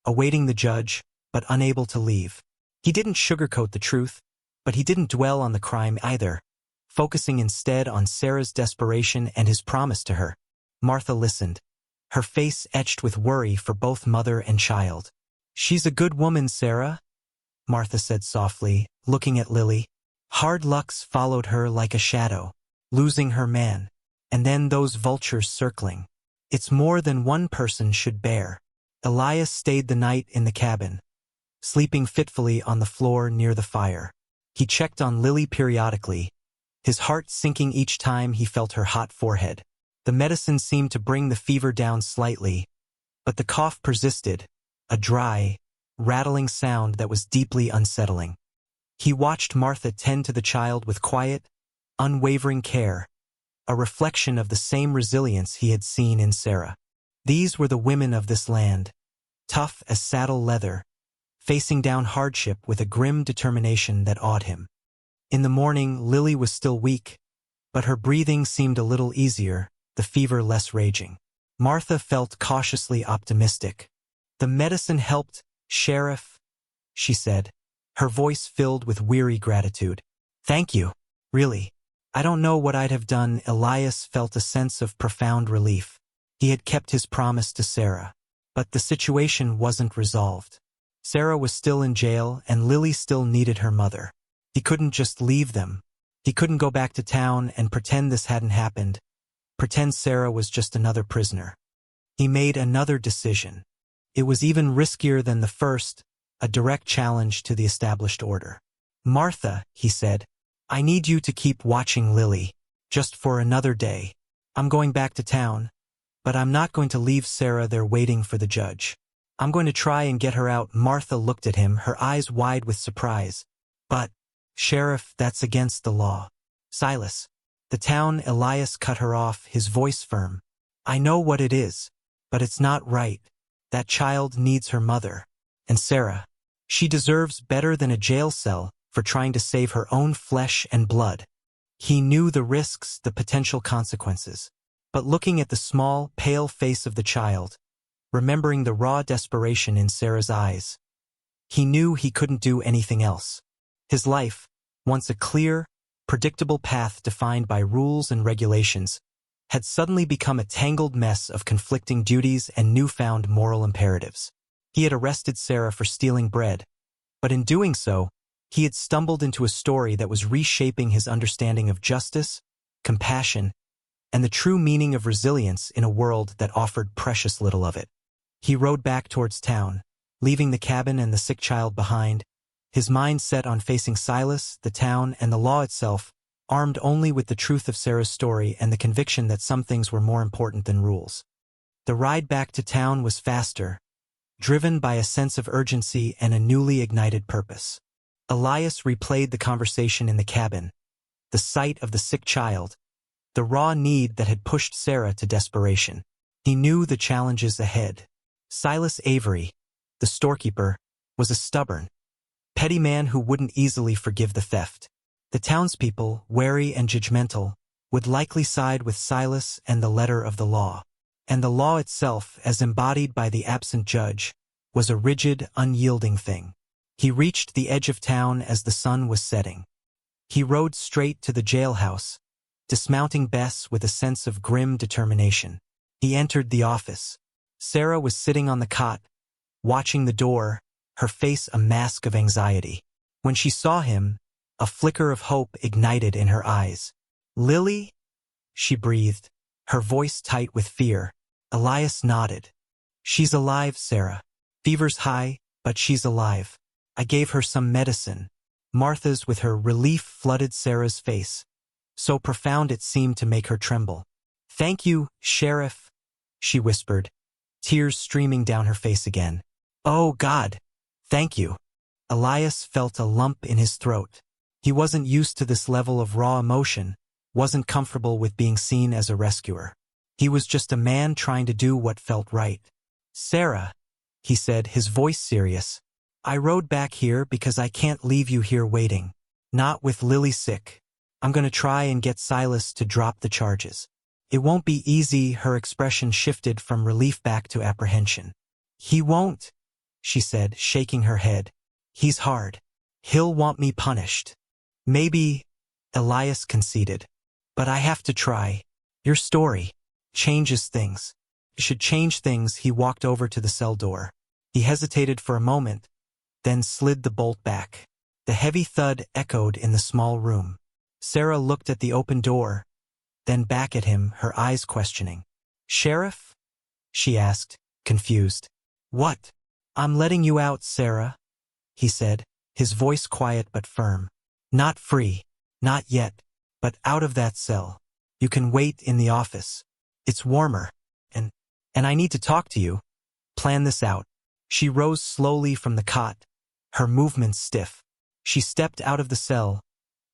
awaiting the judge, but unable to leave. He didn't sugarcoat the truth, but he didn't dwell on the crime either, focusing instead on Sarah's desperation and his promise to her. Martha listened, her face etched with worry for both mother and child. "She's a good woman, Sarah," Martha said softly, looking at Lily. "Hard lucks followed her like a shadow, losing her man, and then those vultures circling. It's more than one person should bear." Elias stayed the night in the cabin, sleeping fitfully on the floor near the fire. He checked on Lily periodically, his heart sinking each time he felt her hot forehead. The medicine seemed to bring the fever down slightly, but the cough persisted, a dry, rattling sound that was deeply unsettling. He watched Martha tend to the child with quiet, unwavering care, a reflection of the same resilience he had seen in Sarah. These were the women of this land, tough as saddle leather, facing down hardship with a grim determination that awed him. In the morning, Lily was still weak, but her breathing seemed a little easier, the fever less raging. Martha felt cautiously optimistic. "The medicine helped, Sheriff," she said, her voice filled with weary gratitude. "Thank you, really. I don't know what I'd have done." Elias felt a sense of profound relief. He had kept his promise to Sarah. But the situation wasn't resolved. Sarah was still in jail, and Lily still needed her mother. He couldn't just leave them. He couldn't go back to town and pretend this hadn't happened, pretend Sarah was just another prisoner. He made another decision. It was even riskier than the first, a direct challenge to the established order. "Martha," he said, "I need you to keep watching Lily, just for another day. I'm going back to town, but I'm not going to leave Sarah there waiting for the judge. I'm going to try and get her out." Martha looked at him, her eyes wide with surprise. "But, Sheriff, that's against the law." "Silas, the town." Elias cut her off, his voice firm. "I know what it is, but it's not right. That child needs her mother. And Sarah, she deserves better than a jail cell for trying to save her own flesh and blood." He knew the risks, the potential consequences. But looking at the small, pale face of the child, remembering the raw desperation in Sarah's eyes, he knew he couldn't do anything else. His life, once a clear, predictable path defined by rules and regulations, had suddenly become a tangled mess of conflicting duties and newfound moral imperatives. He had arrested Sarah for stealing bread, but in doing so, he had stumbled into a story that was reshaping his understanding of justice, compassion, and the true meaning of resilience in a world that offered precious little of it. He rode back towards town, leaving the cabin and the sick child behind, his mind set on facing Silas, the town, and the law itself, armed only with the truth of Sarah's story and the conviction that some things were more important than rules. The ride back to town was faster, driven by a sense of urgency and a newly ignited purpose. Elias replayed the conversation in the cabin, the sight of the sick child, the raw need that had pushed Sarah to desperation. He knew the challenges ahead. Silas Avery, the storekeeper, was a stubborn, petty man who wouldn't easily forgive the theft. The townspeople, wary and judgmental, would likely side with Silas and the letter of the law. And the law itself, as embodied by the absent judge, was a rigid, unyielding thing. He reached the edge of town as the sun was setting. He rode straight to the jailhouse, dismounting Bess with a sense of grim determination. He entered the office. Sarah was sitting on the cot, watching the door, her face a mask of anxiety. When she saw him, a flicker of hope ignited in her eyes. "Lily?" she breathed, her voice tight with fear. Elias nodded. "She's alive, Sarah. Fever's high, but she's alive. I gave her some medicine." Martha's with her relief flooded Sarah's face, so profound it seemed to make her tremble. "Thank you, Sheriff," she whispered, tears streaming down her face again. "Oh, God, thank you." Elias felt a lump in his throat. He wasn't used to this level of raw emotion, wasn't comfortable with being seen as a rescuer. He was just a man trying to do what felt right. "Sarah," he said, his voice serious, "I rode back here because I can't leave you here waiting. Not with Lily sick. I'm going to try and get Silas to drop the charges. It won't be easy." Her expression shifted from relief back to apprehension. "He won't," she said, shaking her head. "He's hard. He'll want me punished." "Maybe," Elias conceded. "But I have to try. Your story changes things." It should change things. He walked over to the cell door. He hesitated for a moment, then slid the bolt back. The heavy thud echoed in the small room. Sarah looked at the open door, then back at him, her eyes questioning. "Sheriff?" she asked, confused. "What?" "I'm letting you out, Sarah," he said, his voice quiet but firm. "Not free. Not yet. But out of that cell. You can wait in the office. It's warmer. And I need to talk to you. Plan this out." She rose slowly from the cot, her movements stiff. She stepped out of the cell,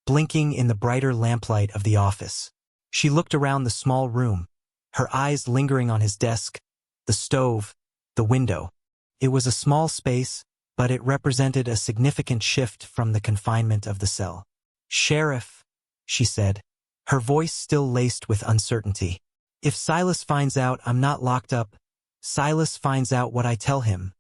blinking in the brighter lamplight of the office. She looked around the small room, her eyes lingering on his desk, the stove, the window. It was a small space, but it represented a significant shift from the confinement of the cell. "Sheriff," she said, her voice still laced with uncertainty. "If Silas finds out I'm not locked up, Silas finds out what I tell him,"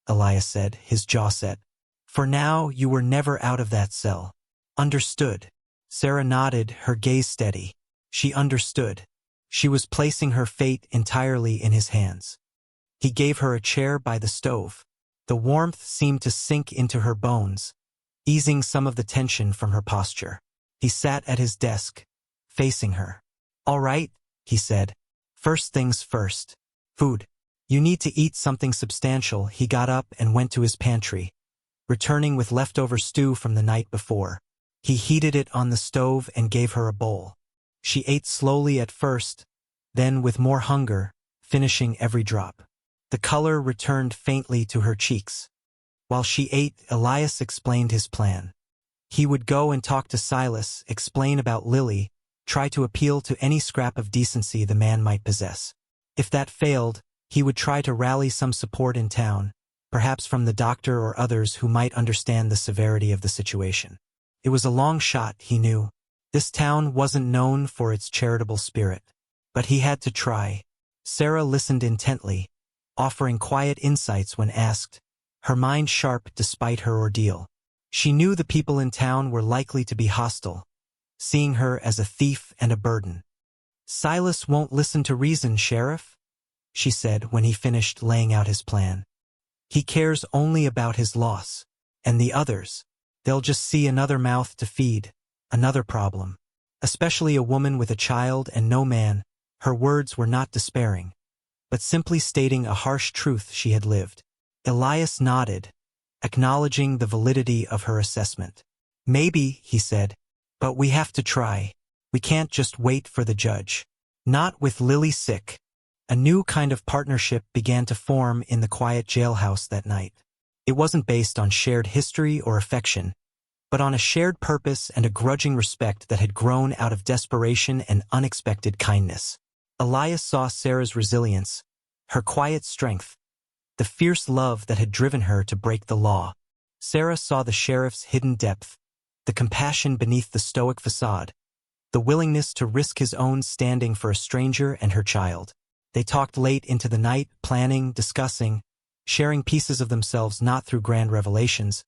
Elias said, his jaw set. "For now, you were never out of that cell. Understood?" Sarah nodded, her gaze steady. She understood. She was placing her fate entirely in his hands. He gave her a chair by the stove. The warmth seemed to sink into her bones, easing some of the tension from her posture. He sat at his desk, facing her. "All right," he said. "First things first. Food. You need to eat something substantial." He got up and went to his pantry, returning with leftover stew from the night before. He heated it on the stove and gave her a bowl. She ate slowly at first, then with more hunger, finishing every drop. The color returned faintly to her cheeks. While she ate, Elias explained his plan. He would go and talk to Silas, explain about Lily, try to appeal to any scrap of decency the man might possess. If that failed, he would try to rally some support in town, perhaps from the doctor or others who might understand the severity of the situation. It was a long shot, he knew. This town wasn't known for its charitable spirit. But he had to try. Sarah listened intently, offering quiet insights when asked, her mind sharp despite her ordeal. She knew the people in town were likely to be hostile, seeing her as a thief and a burden. "Silas won't listen to reason, Sheriff," she said when he finished laying out his plan. "He cares only about his loss. And the others, they'll just see another mouth to feed, another problem. Especially a woman with a child and no man." Her words were not despairing, but simply stating a harsh truth she had lived. Elias nodded, acknowledging the validity of her assessment. "Maybe," he said, "but we have to try. We can't just wait for the judge. Not with Lily sick." A new kind of partnership began to form in the quiet jailhouse that night. It wasn't based on shared history or affection, but on a shared purpose and a grudging respect that had grown out of desperation and unexpected kindness. Elias saw Sarah's resilience, her quiet strength, the fierce love that had driven her to break the law. Sarah saw the sheriff's hidden depth, the compassion beneath the stoic facade, the willingness to risk his own standing for a stranger and her child. They talked late into the night, planning, discussing, sharing pieces of themselves not through grand revelations,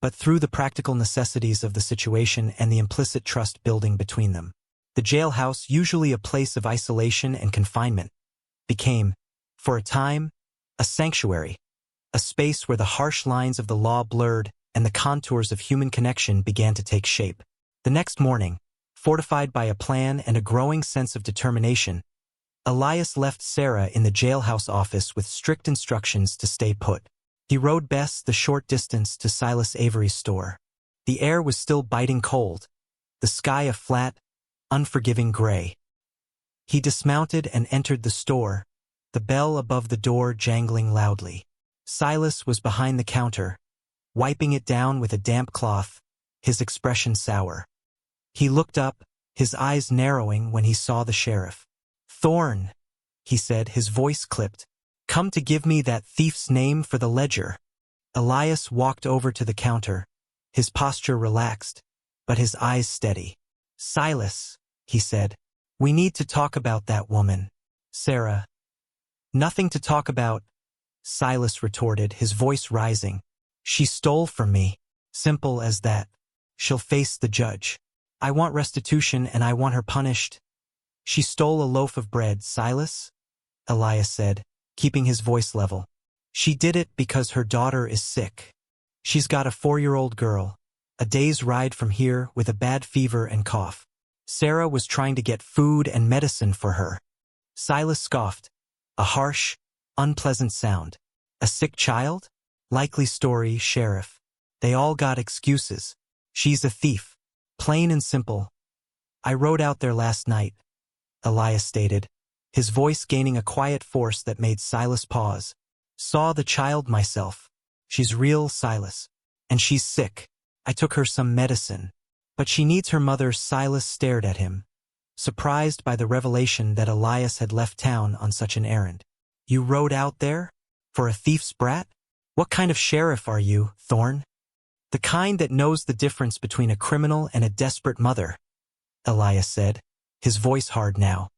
but through the practical necessities of the situation and the implicit trust building between them. The jailhouse, usually a place of isolation and confinement, became, for a time, a sanctuary, a space where the harsh lines of the law blurred and the contours of human connection began to take shape. The next morning, fortified by a plan and a growing sense of determination, Elias left Sarah in the jailhouse office with strict instructions to stay put. He rode Bess the short distance to Silas Avery's store. The air was still biting cold, the sky a flat, unforgiving gray. He dismounted and entered the store, the bell above the door jangling loudly. Silas was behind the counter, wiping it down with a damp cloth, his expression sour. He looked up, his eyes narrowing when he saw the sheriff. "Thorne," he said, his voice clipped. "Come to give me that thief's name for the ledger." Elias walked over to the counter, his posture relaxed, but his eyes steady. "Silas," he said, "we need to talk about that woman, Sarah." "Nothing to talk about," Silas retorted, his voice rising. "She stole from me. Simple as that. She'll face the judge. I want restitution and I want her punished." "She stole a loaf of bread, Silas," Elias said, keeping his voice level. "She did it because her daughter is sick. She's got a 4-year-old girl, a day's ride from here with a bad fever and cough. Sarah was trying to get food and medicine for her." Silas scoffed, a harsh, unpleasant sound. "A sick child? Likely story, Sheriff. They all got excuses. She's a thief. Plain and simple. I rode out there last night," Elias stated, his voice gaining a quiet force that made Silas pause. "Saw the child myself. She's real, Silas. And she's sick. I took her some medicine. But she needs her mother." Silas stared at him, surprised by the revelation that Elias had left town on such an errand. "You rode out there? For a thief's brat? What kind of sheriff are you, Thorne?" "The kind that knows the difference between a criminal and a desperate mother," Elias said, his voice hard now.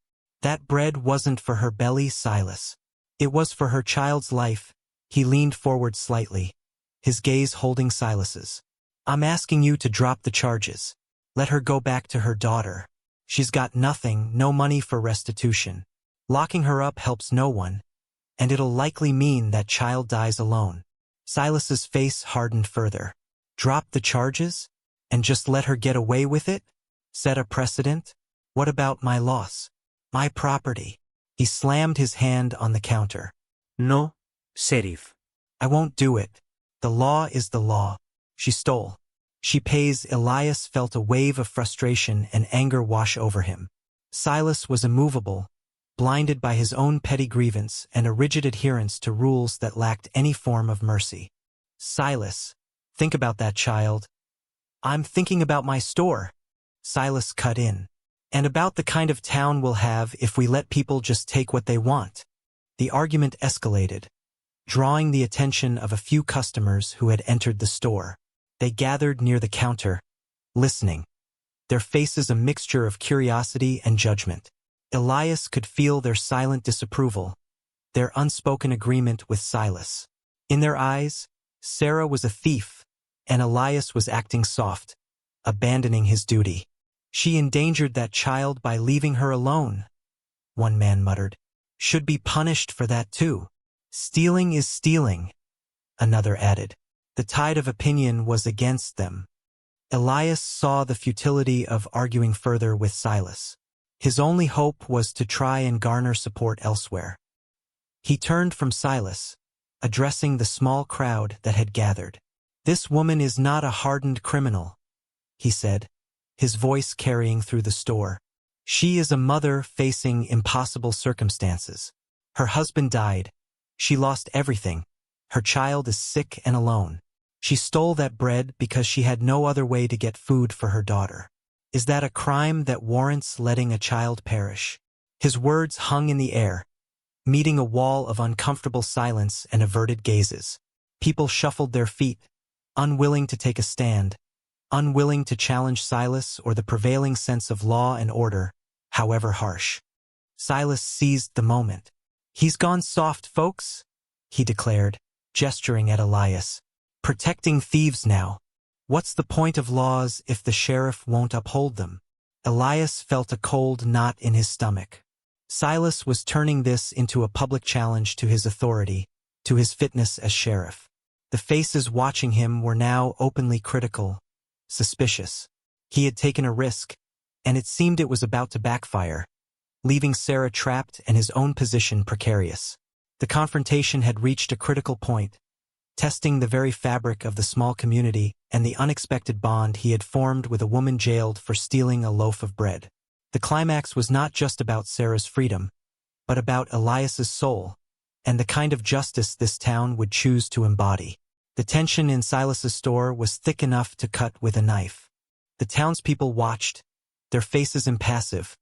"That bread wasn't for her belly, Silas. It was for her child's life." He leaned forward slightly, his gaze holding Silas's. "I'm asking you to drop the charges. Let her go back to her daughter. She's got nothing, no money for restitution. Locking her up helps no one, and it'll likely mean that child dies alone." Silas's face hardened further. "Drop the charges? And just let her get away with it? Set a precedent? What about my loss? My property?" He slammed his hand on the counter. "No, Sheriff. "I won't do it. The law is the law. She stole. She pays." Elias felt a wave of frustration and anger wash over him. Silas was immovable, blinded by his own petty grievance and a rigid adherence to rules that lacked any form of mercy. "Silas, think about that child." "I'm thinking about my store," Silas cut in. "And about the kind of town we'll have if we let people just take what they want." The argument escalated, drawing the attention of a few customers who had entered the store. They gathered near the counter, listening, their faces a mixture of curiosity and judgment. Elias could feel their silent disapproval, their unspoken agreement with Silas. In their eyes, Sarah was a thief, and Elias was acting soft, abandoning his duty. "She endangered that child by leaving her alone," one man muttered. "Should be punished for that too." "Stealing is stealing," another added. The tide of opinion was against them. Elias saw the futility of arguing further with Silas. His only hope was to try and garner support elsewhere. He turned from Silas, addressing the small crowd that had gathered. "This woman is not a hardened criminal," he said, his voice carrying through the store. "She is a mother facing impossible circumstances. Her husband died. She lost everything. Her child is sick and alone. She stole that bread because she had no other way to get food for her daughter. Is that a crime that warrants letting a child perish? His words hung in the air, meeting a wall of uncomfortable silence and averted gazes. People shuffled their feet, unwilling to take a stand, unwilling to challenge Silas or the prevailing sense of law and order, however harsh. Silas seized the moment. "He's gone soft, folks," he declared, gesturing at Elias. "Protecting thieves now. What's the point of laws if the sheriff won't uphold them?" Elias felt a cold knot in his stomach. Silas was turning this into a public challenge to his authority, to his fitness as sheriff. The faces watching him were now openly critical, suspicious. He had taken a risk, and it seemed it was about to backfire, leaving Sarah trapped and his own position precarious. The confrontation had reached a critical point, testing the very fabric of the small community and the unexpected bond he had formed with a woman jailed for stealing a loaf of bread. The climax was not just about Sarah's freedom, but about Elias's soul, and the kind of justice this town would choose to embody. The tension in Silas's store was thick enough to cut with a knife. The townspeople watched, their faces impassive,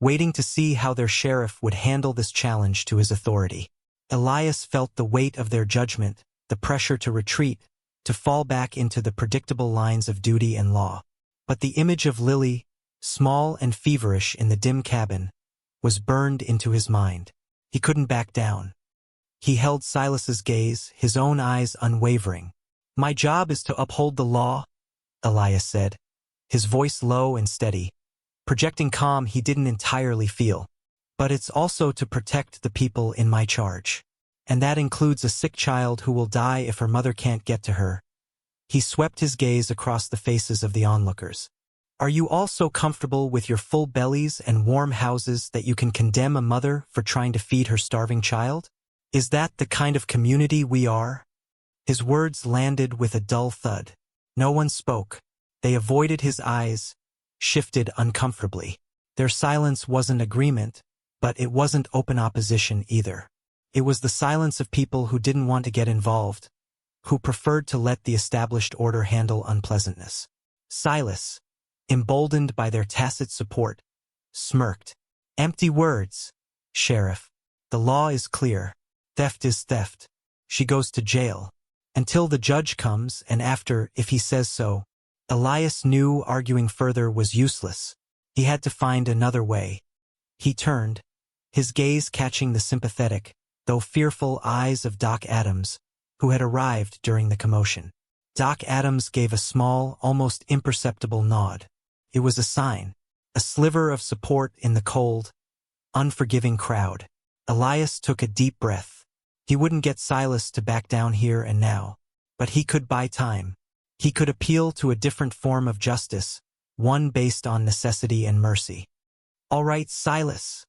waiting to see how their sheriff would handle this challenge to his authority. Elias felt the weight of their judgment, the pressure to retreat, to fall back into the predictable lines of duty and law. But the image of Lily, small and feverish in the dim cabin, was burned into his mind. He couldn't back down. He held Silas's gaze, his own eyes unwavering. "My job is to uphold the law," Elias said, his voice low and steady, projecting calm he didn't entirely feel. "But it's also to protect the people in my charge. And that includes a sick child who will die if her mother can't get to her." He swept his gaze across the faces of the onlookers. "Are you all so comfortable with your full bellies and warm houses that you can condemn a mother for trying to feed her starving child? Is that the kind of community we are?" His words landed with a dull thud. No one spoke. They avoided his eyes, shifted uncomfortably. Their silence wasn't agreement, but it wasn't open opposition either. It was the silence of people who didn't want to get involved, who preferred to let the established order handle unpleasantness. Silas, emboldened by their tacit support, smirked. "Empty words, Sheriff. The law is clear. Theft is theft. She goes to jail. Until the judge comes, and after, if he says so." Elias knew arguing further was useless. He had to find another way. He turned, his gaze catching the sympathetic, though fearful eyes of Doc Adams, who had arrived during the commotion. Doc Adams gave a small, almost imperceptible nod. It was a sign, a sliver of support in the cold, unforgiving crowd. Elias took a deep breath. He wouldn't get Silas to back down here and now, but he could buy time. He could appeal to a different form of justice, one based on necessity and mercy. "All right, Silas,"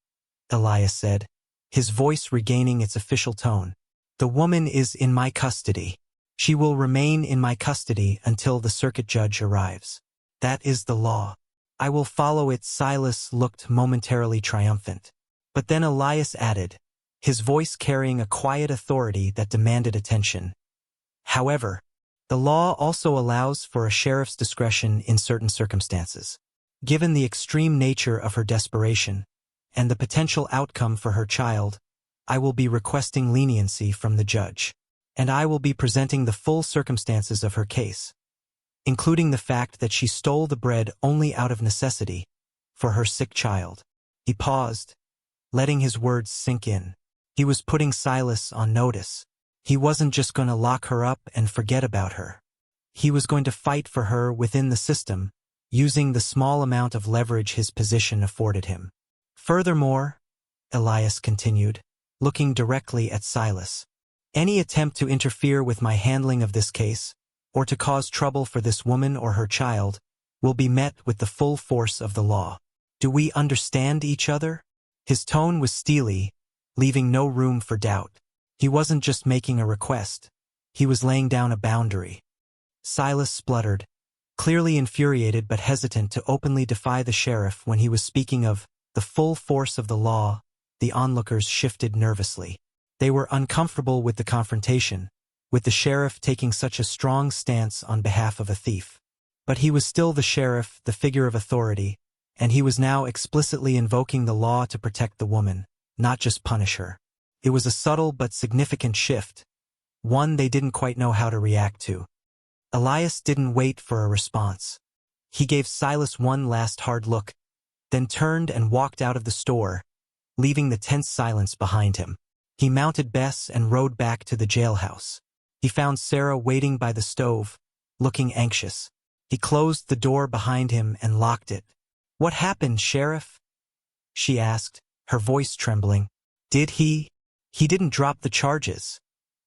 Elias said, his voice regaining its official tone. "The woman is in my custody. She will remain in my custody until the circuit judge arrives. That is the law. I will follow it." Silas looked momentarily triumphant. But then Elias added, his voice carrying a quiet authority that demanded attention. "However, the law also allows for a sheriff's discretion in certain circumstances. Given the extreme nature of her desperation and the potential outcome for her child, I will be requesting leniency from the judge, and I will be presenting the full circumstances of her case, including the fact that she stole the bread only out of necessity for her sick child." He paused, letting his words sink in. He was putting Silas on notice. He wasn't just going to lock her up and forget about her. He was going to fight for her within the system, using the small amount of leverage his position afforded him. "Furthermore," Elias continued, looking directly at Silas, "any attempt to interfere with my handling of this case, or to cause trouble for this woman or her child, will be met with the full force of the law. Do we understand each other?" His tone was steely, leaving no room for doubt. He wasn't just making a request. He was laying down a boundary. Silas spluttered, clearly infuriated but hesitant to openly defy the sheriff when he was speaking of the full force of the law the onlookers shifted nervously. They were uncomfortable with the confrontation, with the sheriff taking such a strong stance on behalf of a thief. But he was still the sheriff, the figure of authority, and he was now explicitly invoking the law to protect the woman, not just punish her. It was a subtle but significant shift, one they didn't quite know how to react to. Elias didn't wait for a response. He gave Silas one last hard look, then turned and walked out of the store, leaving the tense silence behind him. He mounted Bess and rode back to the jailhouse. He found Sarah waiting by the stove, looking anxious. He closed the door behind him and locked it. "What happened, Sheriff?" she asked, her voice trembling. "Did he?" "He didn't drop the charges,"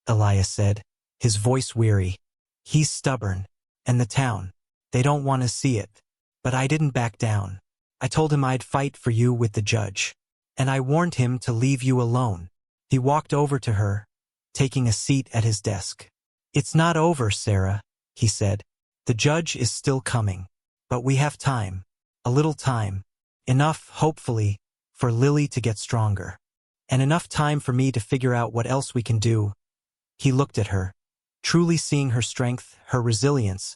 Elias said, his voice weary. "He's stubborn. And the town, they don't want to see it. But I didn't back down. I told him I'd fight for you with the judge. And I warned him to leave you alone." He walked over to her, taking a seat at his desk. "It's not over, Sarah," he said. "The judge is still coming. But we have time. A little time. Enough, hopefully, for Lily to get stronger. And enough time for me to figure out what else we can do." He looked at her, truly seeing her strength, her resilience,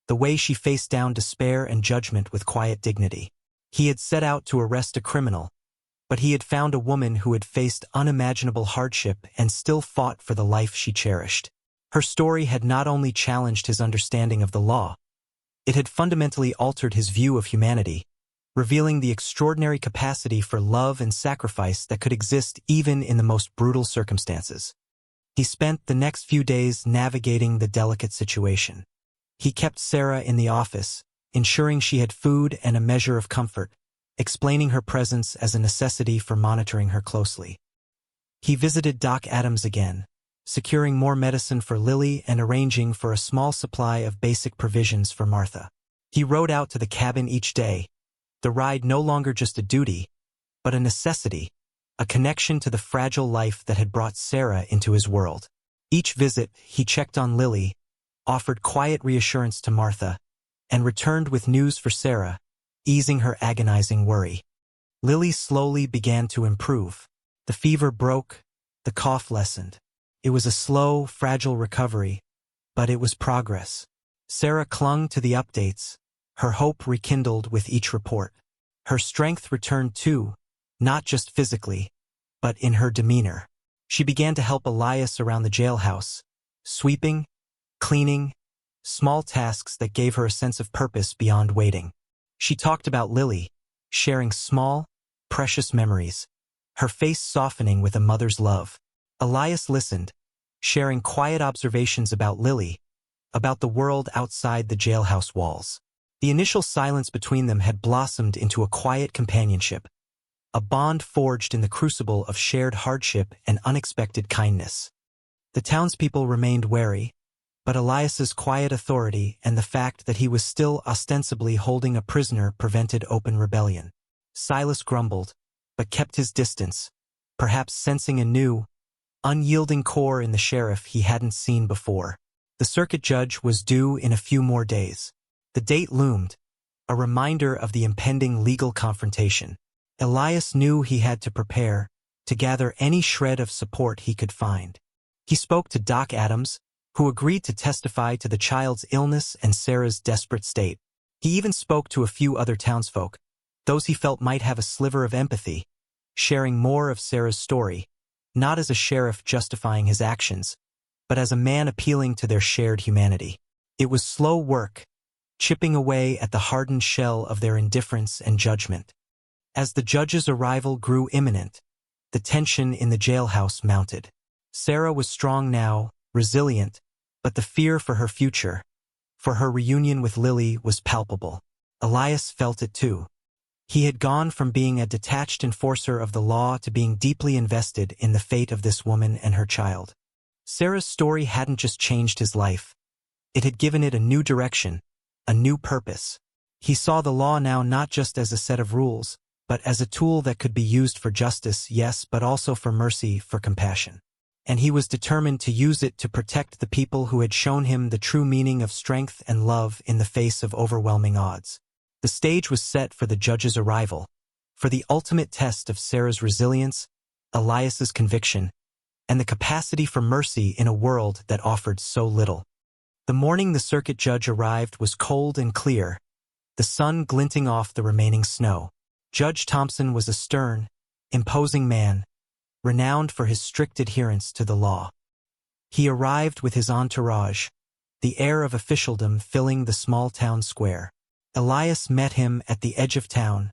the way she faced down despair and judgment with quiet dignity. He had set out to arrest a criminal, but he had found a woman who had faced unimaginable hardship and still fought for the life she cherished. Her story had not only challenged his understanding of the law, it had fundamentally altered his view of humanity, revealing the extraordinary capacity for love and sacrifice that could exist even in the most brutal circumstances. He spent the next few days navigating the delicate situation. He kept Sarah in the office, ensuring she had food and a measure of comfort, explaining her presence as a necessity for monitoring her closely. He visited Doc Adams again, securing more medicine for Lily and arranging for a small supply of basic provisions for Martha. He rode out to the cabin each day, the ride no longer just a duty, but a necessity, a connection to the fragile life that had brought Sarah into his world. Each visit, he checked on Lily, offered quiet reassurance to Martha, and returned with news for Sarah, easing her agonizing worry. Lily slowly began to improve. The fever broke, the cough lessened. It was a slow, fragile recovery, but it was progress. Sarah clung to the updates, her hope rekindled with each report. Her strength returned too, not just physically, but in her demeanor. She began to help Elias around the jailhouse, sweeping, cleaning, small tasks that gave her a sense of purpose beyond waiting. She talked about Lily, sharing small, precious memories, her face softening with a mother's love. Elias listened, sharing quiet observations about Lily, about the world outside the jailhouse walls. The initial silence between them had blossomed into a quiet companionship, a bond forged in the crucible of shared hardship and unexpected kindness. The townspeople remained wary, but Elias's quiet authority and the fact that he was still ostensibly holding a prisoner prevented open rebellion. Silas grumbled, but kept his distance, perhaps sensing a new, unyielding core in the sheriff he hadn't seen before. The circuit judge was due in a few more days. The date loomed, a reminder of the impending legal confrontation. Elias knew he had to prepare, to gather any shred of support he could find. He spoke to Doc Adams, who agreed to testify to the child's illness and Sarah's desperate state. He even spoke to a few other townsfolk, those he felt might have a sliver of empathy, sharing more of Sarah's story, not as a sheriff justifying his actions, but as a man appealing to their shared humanity. It was slow work, chipping away at the hardened shell of their indifference and judgment. As the judge's arrival grew imminent, the tension in the jailhouse mounted. Sarah was strong now, resilient, but the fear for her future, for her reunion with Lily, was palpable. Elias felt it too. He had gone from being a detached enforcer of the law to being deeply invested in the fate of this woman and her child. Sarah's story hadn't just changed his life. It had given it a new direction, a new purpose. He saw the law now not just as a set of rules, but as a tool that could be used for justice, yes, but also for mercy, for compassion. And he was determined to use it to protect the people who had shown him the true meaning of strength and love in the face of overwhelming odds. The stage was set for the judge's arrival, for the ultimate test of Sarah's resilience Elias's conviction, and the capacity for mercy in a world that offered so little. The morning the circuit judge arrived was cold and clear, the sun glinting off the remaining snow. Judge Thompson was a stern, imposing man, renowned for his strict adherence to the law. He arrived with his entourage, the air of officialdom filling the small town square. Elias met him at the edge of town,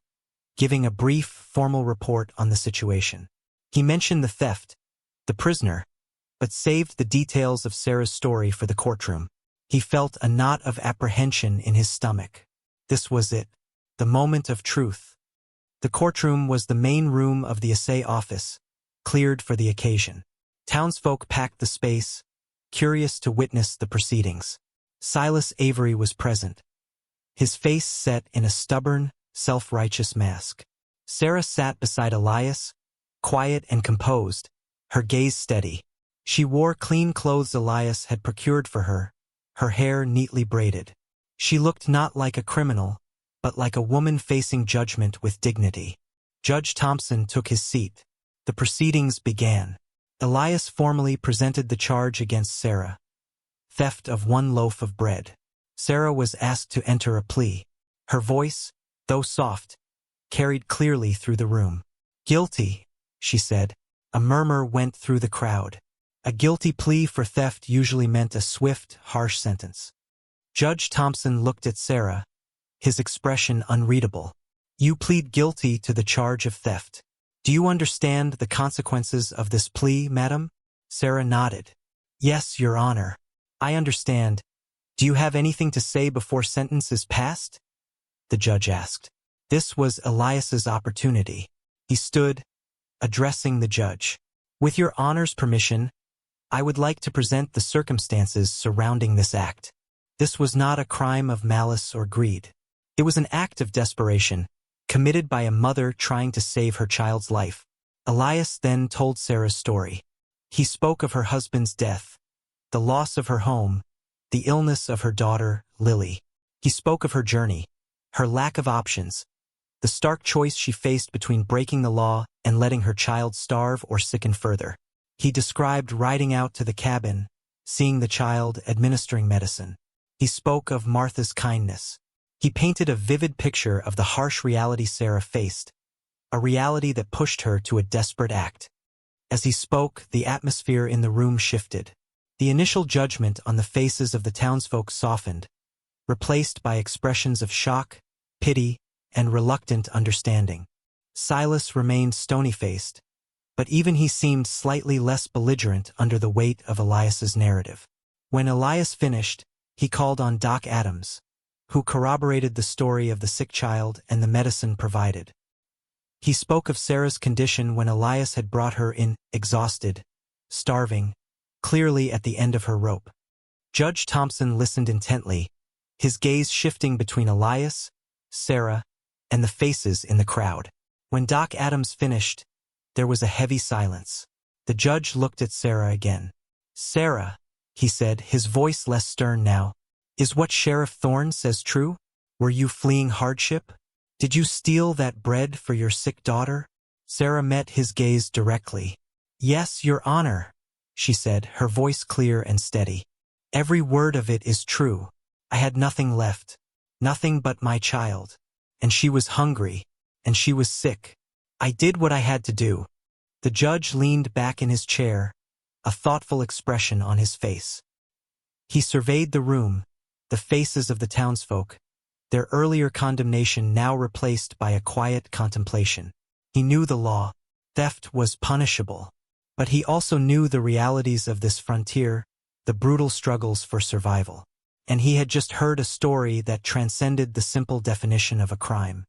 giving a brief, formal report on the situation. He mentioned the theft, the prisoner, but saved the details of Sarah's story for the courtroom. He felt a knot of apprehension in his stomach. This was it, the moment of truth. The courtroom was the main room of the assay office, cleared for the occasion. Townsfolk packed the space, curious to witness the proceedings. Silas Avery was present, his face set in a stubborn, self-righteous mask. Sarah sat beside Elias, quiet and composed, her gaze steady. She wore clean clothes Elias had procured for her hair neatly braided. She looked not like a criminal, but like a woman facing judgment with dignity. Judge Thompson took his seat. The proceedings began. Elias formally presented the charge against Sarah: theft of 1 loaf of bread. Sarah was asked to enter a plea. Her voice, though soft, carried clearly through the room. "Guilty," she said. A murmur went through the crowd. A guilty plea for theft usually meant a swift, harsh sentence. Judge Thompson looked at Sarah, his expression unreadable. "You plead guilty to the charge of theft. Do you understand the consequences of this plea, madam?" Sarah nodded. "Yes, Your Honor. I understand. Do you have anything to say before sentence is passed?" the judge asked. This was Elias's opportunity. He stood, addressing the judge. "With Your Honor's permission, I would like to present the circumstances surrounding this act. This was not a crime of malice or greed. It was an act of desperation, committed by a mother trying to save her child's life." Elias then told Sarah's story. He spoke of her husband's death, the loss of her home, the illness of her daughter, Lily. He spoke of her journey, her lack of options, the stark choice she faced between breaking the law and letting her child starve or sicken further. He described riding out to the cabin, seeing the child, administering medicine. He spoke of Martha's kindness. He painted a vivid picture of the harsh reality Sarah faced, a reality that pushed her to a desperate act. As he spoke, the atmosphere in the room shifted. The initial judgment on the faces of the townsfolk softened, replaced by expressions of shock, pity, and reluctant understanding. Silas remained stony-faced, but even he seemed slightly less belligerent under the weight of Elias's narrative. When Elias finished, he called on Doc Adams, who corroborated the story of the sick child and the medicine provided. He spoke of Sarah's condition when Elias had brought her in, exhausted, starving, clearly at the end of her rope. Judge Thompson listened intently, his gaze shifting between Elias, Sarah, and the faces in the crowd. When Doc Adams finished, there was a heavy silence. The judge looked at Sarah again. "Sarah," he said, his voice less stern now, "is what Sheriff Thorne says true? Were you fleeing hardship? Did you steal that bread for your sick daughter?" Sarah met his gaze directly. "Yes, Your Honor," she said, her voice clear and steady. "Every word of it is true. I had nothing left, nothing but my child. And she was hungry, and she was sick. I did what I had to do." The judge leaned back in his chair, a thoughtful expression on his face. He surveyed the room, the faces of the townsfolk, their earlier condemnation now replaced by a quiet contemplation. He knew the law. Theft was punishable. But he also knew the realities of this frontier, the brutal struggles for survival. And he had just heard a story that transcended the simple definition of a crime.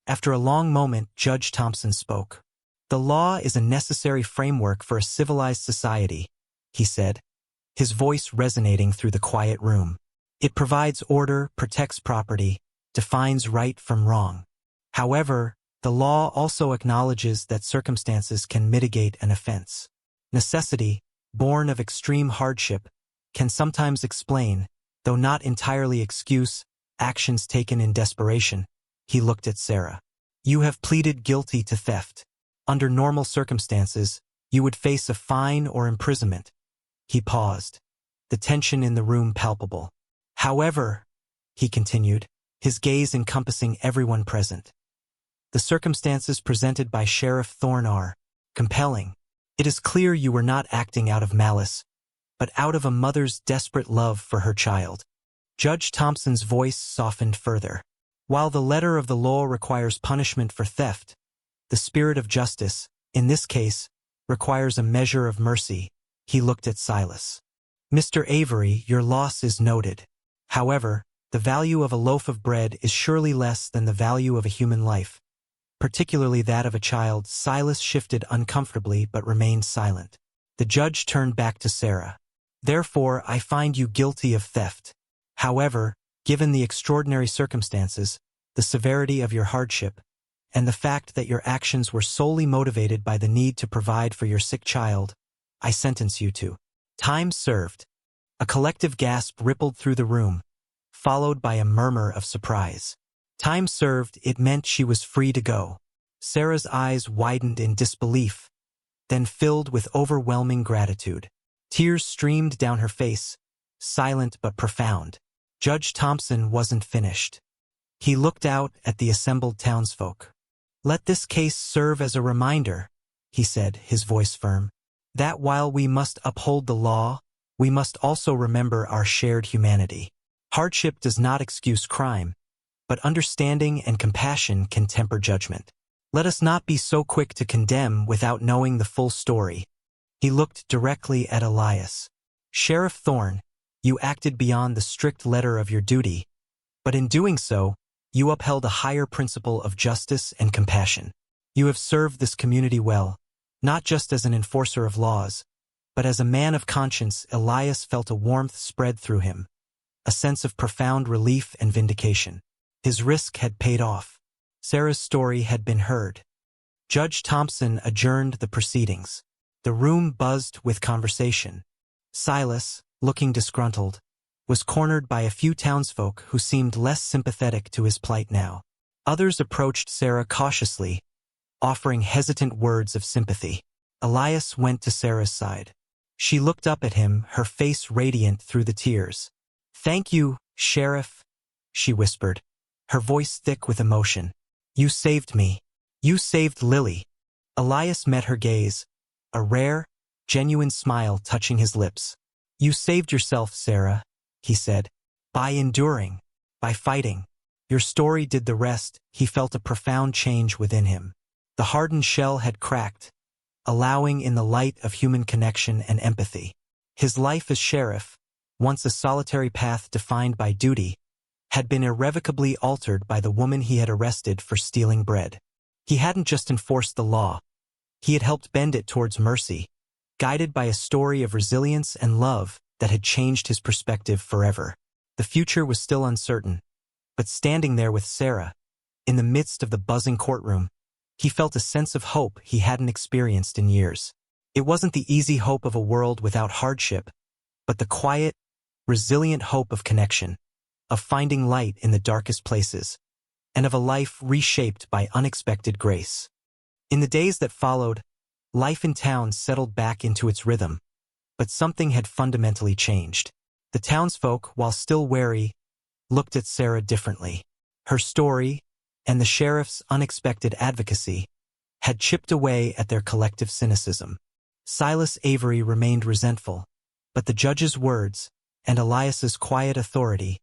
After a long moment, Judge Thompson spoke. "The law is a necessary framework for a civilized society," he said, his voice resonating through the quiet room. "It provides order, protects property, defines right from wrong. However, the law also acknowledges that circumstances can mitigate an offense. Necessity, born of extreme hardship, can sometimes explain, though not entirely excuse, actions taken in desperation." He looked at Sarah. "You have pleaded guilty to theft. Under normal circumstances, you would face a fine or imprisonment. He paused, the tension in the room palpable. However, he continued, his gaze encompassing everyone present, the circumstances presented by Sheriff Thorne are compelling. It is clear you were not acting out of malice, but out of a mother's desperate love for her child. Judge Thompson's voice softened further. While the letter of the law requires punishment for theft, the spirit of justice, in this case, requires a measure of mercy. He looked at Silas. Mr. Avery, your loss is noted. However, the value of a loaf of bread is surely less than the value of a human life, particularly that of a child. Silas shifted uncomfortably but remained silent. The judge turned back to Sarah. Therefore, I find you guilty of theft. However, given the extraordinary circumstances, the severity of your hardship, and the fact that your actions were solely motivated by the need to provide for your sick child, I sentence you to time served. A collective gasp rippled through the room, followed by a murmur of surprise. Time served, it meant she was free to go. Sarah's eyes widened in disbelief, then filled with overwhelming gratitude. Tears streamed down her face, silent but profound. Judge Thompson wasn't finished. He looked out at the assembled townsfolk. Let this case serve as a reminder, he said, his voice firm, that while we must uphold the law, we must also remember our shared humanity. Hardship does not excuse crime, but understanding and compassion can temper judgment. Let us not be so quick to condemn without knowing the full story. He looked directly at Elias. Sheriff Thorne, you acted beyond the strict letter of your duty, but in doing so, you upheld a higher principle of justice and compassion. You have served this community well, not just as an enforcer of laws, but as a man of conscience. Elias felt a warmth spread through him, a sense of profound relief and vindication. His risk had paid off. Sarah's story had been heard. Judge Thompson adjourned the proceedings. The room buzzed with conversation. Silas, looking disgruntled, was cornered by a few townsfolk who seemed less sympathetic to his plight now. Others approached Sarah cautiously, offering hesitant words of sympathy. Elias went to Sarah's side. She looked up at him, her face radiant through the tears. Thank you, Sheriff, she whispered, her voice thick with emotion. You saved me. You saved Lily. Elias met her gaze, a rare, genuine smile touching his lips. You saved yourself, Sarah, he said, by enduring, by fighting. Your story did the rest. He felt a profound change within him. The hardened shell had cracked, allowing in the light of human connection and empathy. His life as sheriff, once a solitary path defined by duty, had been irrevocably altered by the woman he had arrested for stealing bread. He hadn't just enforced the law. He had helped bend it towards mercy, guided by a story of resilience and love that had changed his perspective forever. The future was still uncertain, but standing there with Sarah, in the midst of the buzzing courtroom, he felt a sense of hope he hadn't experienced in years. It wasn't the easy hope of a world without hardship, but the quiet, resilient hope of connection, of finding light in the darkest places, and of a life reshaped by unexpected grace. In the days that followed, life in town settled back into its rhythm, but something had fundamentally changed. The townsfolk, while still wary, looked at Sarah differently. Her story, and the sheriff's unexpected advocacy, had chipped away at their collective cynicism. Silas Avery remained resentful, but the judge's words, and Elias's quiet authority,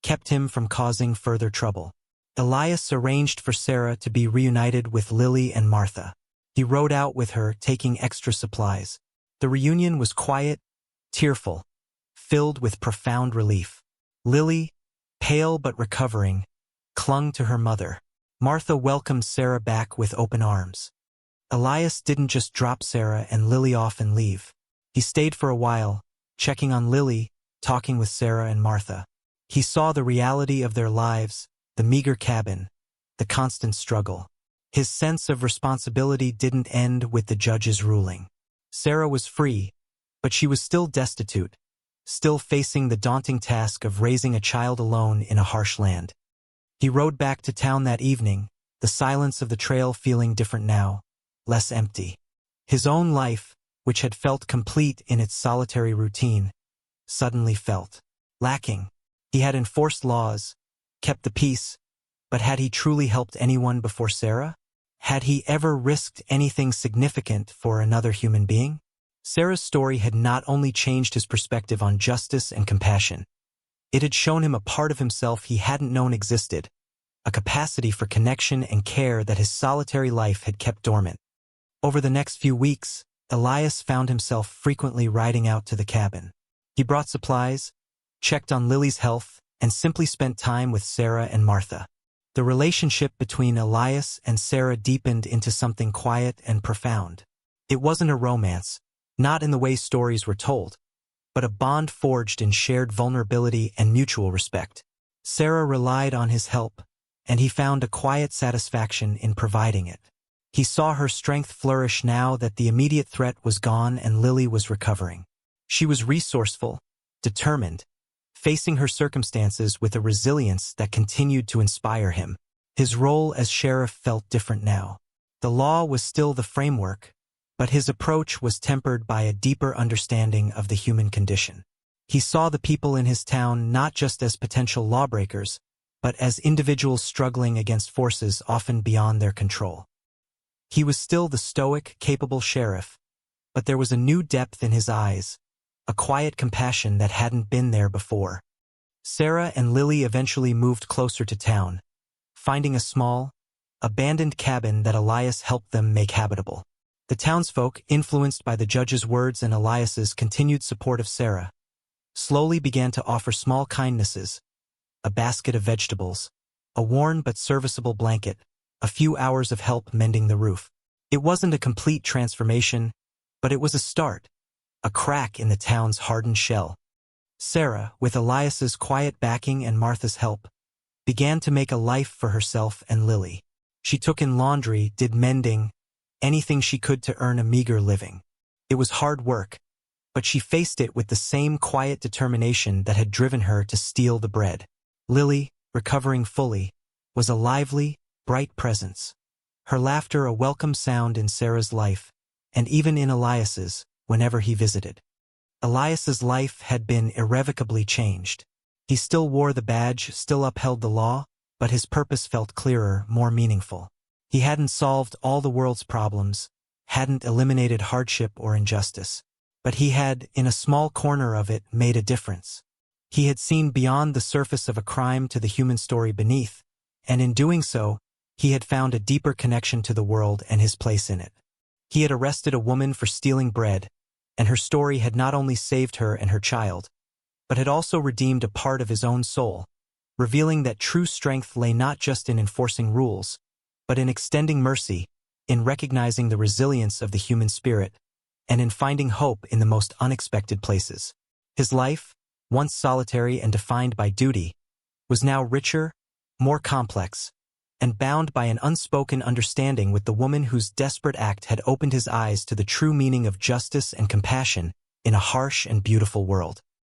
kept him from causing further trouble. Elias arranged for Sarah to be reunited with Lily and Martha. He rode out with her, taking extra supplies. The reunion was quiet, tearful, filled with profound relief. Lily, pale but recovering, clung to her mother. Martha welcomed Sarah back with open arms. Elias didn't just drop Sarah and Lily off and leave. He stayed for a while, checking on Lily, talking with Sarah and Martha. He saw the reality of their lives, the meager cabin, the constant struggle. His sense of responsibility didn't end with the judge's ruling. Sarah was free, but she was still destitute, still facing the daunting task of raising a child alone in a harsh land. He rode back to town that evening, the silence of the trail feeling different now, less empty. His own life, which had felt complete in its solitary routine, suddenly felt lacking. He had enforced laws, kept the peace, but had he truly helped anyone before Sarah? Had he ever risked anything significant for another human being? Sarah's story had not only changed his perspective on justice and compassion, it had shown him a part of himself he hadn't known existed, a capacity for connection and care that his solitary life had kept dormant. Over the next few weeks, Elias found himself frequently riding out to the cabin. He brought supplies, checked on Lily's health, and simply spent time with Sarah and Martha. The relationship between Elias and Sarah deepened into something quiet and profound. It wasn't a romance, not in the way stories were told, but a bond forged in shared vulnerability and mutual respect. Sarah relied on his help, and he found a quiet satisfaction in providing it. He saw her strength flourish now that the immediate threat was gone and Lily was recovering. She was resourceful, determined, facing her circumstances with a resilience that continued to inspire him. His role as sheriff felt different now. The law was still the framework, but his approach was tempered by a deeper understanding of the human condition. He saw the people in his town not just as potential lawbreakers, but as individuals struggling against forces often beyond their control. He was still the stoic, capable sheriff, but there was a new depth in his eyes, a quiet compassion that hadn't been there before. Sarah and Lily eventually moved closer to town, finding a small, abandoned cabin that Elias helped them make habitable. The townsfolk, influenced by the judge's words and Elias's continued support of Sarah, slowly began to offer small kindnesses, a basket of vegetables, a worn but serviceable blanket, a few hours of help mending the roof. It wasn't a complete transformation, but it was a start, a crack in the town's hardened shell. Sarah, with Elias's quiet backing and Martha's help, began to make a life for herself and Lily. She took in laundry, did mending, anything she could to earn a meager living. It was hard work, but she faced it with the same quiet determination that had driven her to steal the bread. Lily, recovering fully, was a lively, bright presence, her laughter a welcome sound in Sarah's life, and even in Elias's, whenever he visited. Elias's life had been irrevocably changed. He still wore the badge, still upheld the law, but his purpose felt clearer, more meaningful. He hadn't solved all the world's problems, hadn't eliminated hardship or injustice, but he had, in a small corner of it, made a difference. He had seen beyond the surface of a crime to the human story beneath, and in doing so, he had found a deeper connection to the world and his place in it. He had arrested a woman for stealing bread, and her story had not only saved her and her child, but had also redeemed a part of his own soul, revealing that true strength lay not just in enforcing rules, but in extending mercy, in recognizing the resilience of the human spirit, and in finding hope in the most unexpected places. His life, once solitary and defined by duty, was now richer, more complex, and bound by an unspoken understanding with the woman whose desperate act had opened his eyes to the true meaning of justice and compassion in a harsh and beautiful world.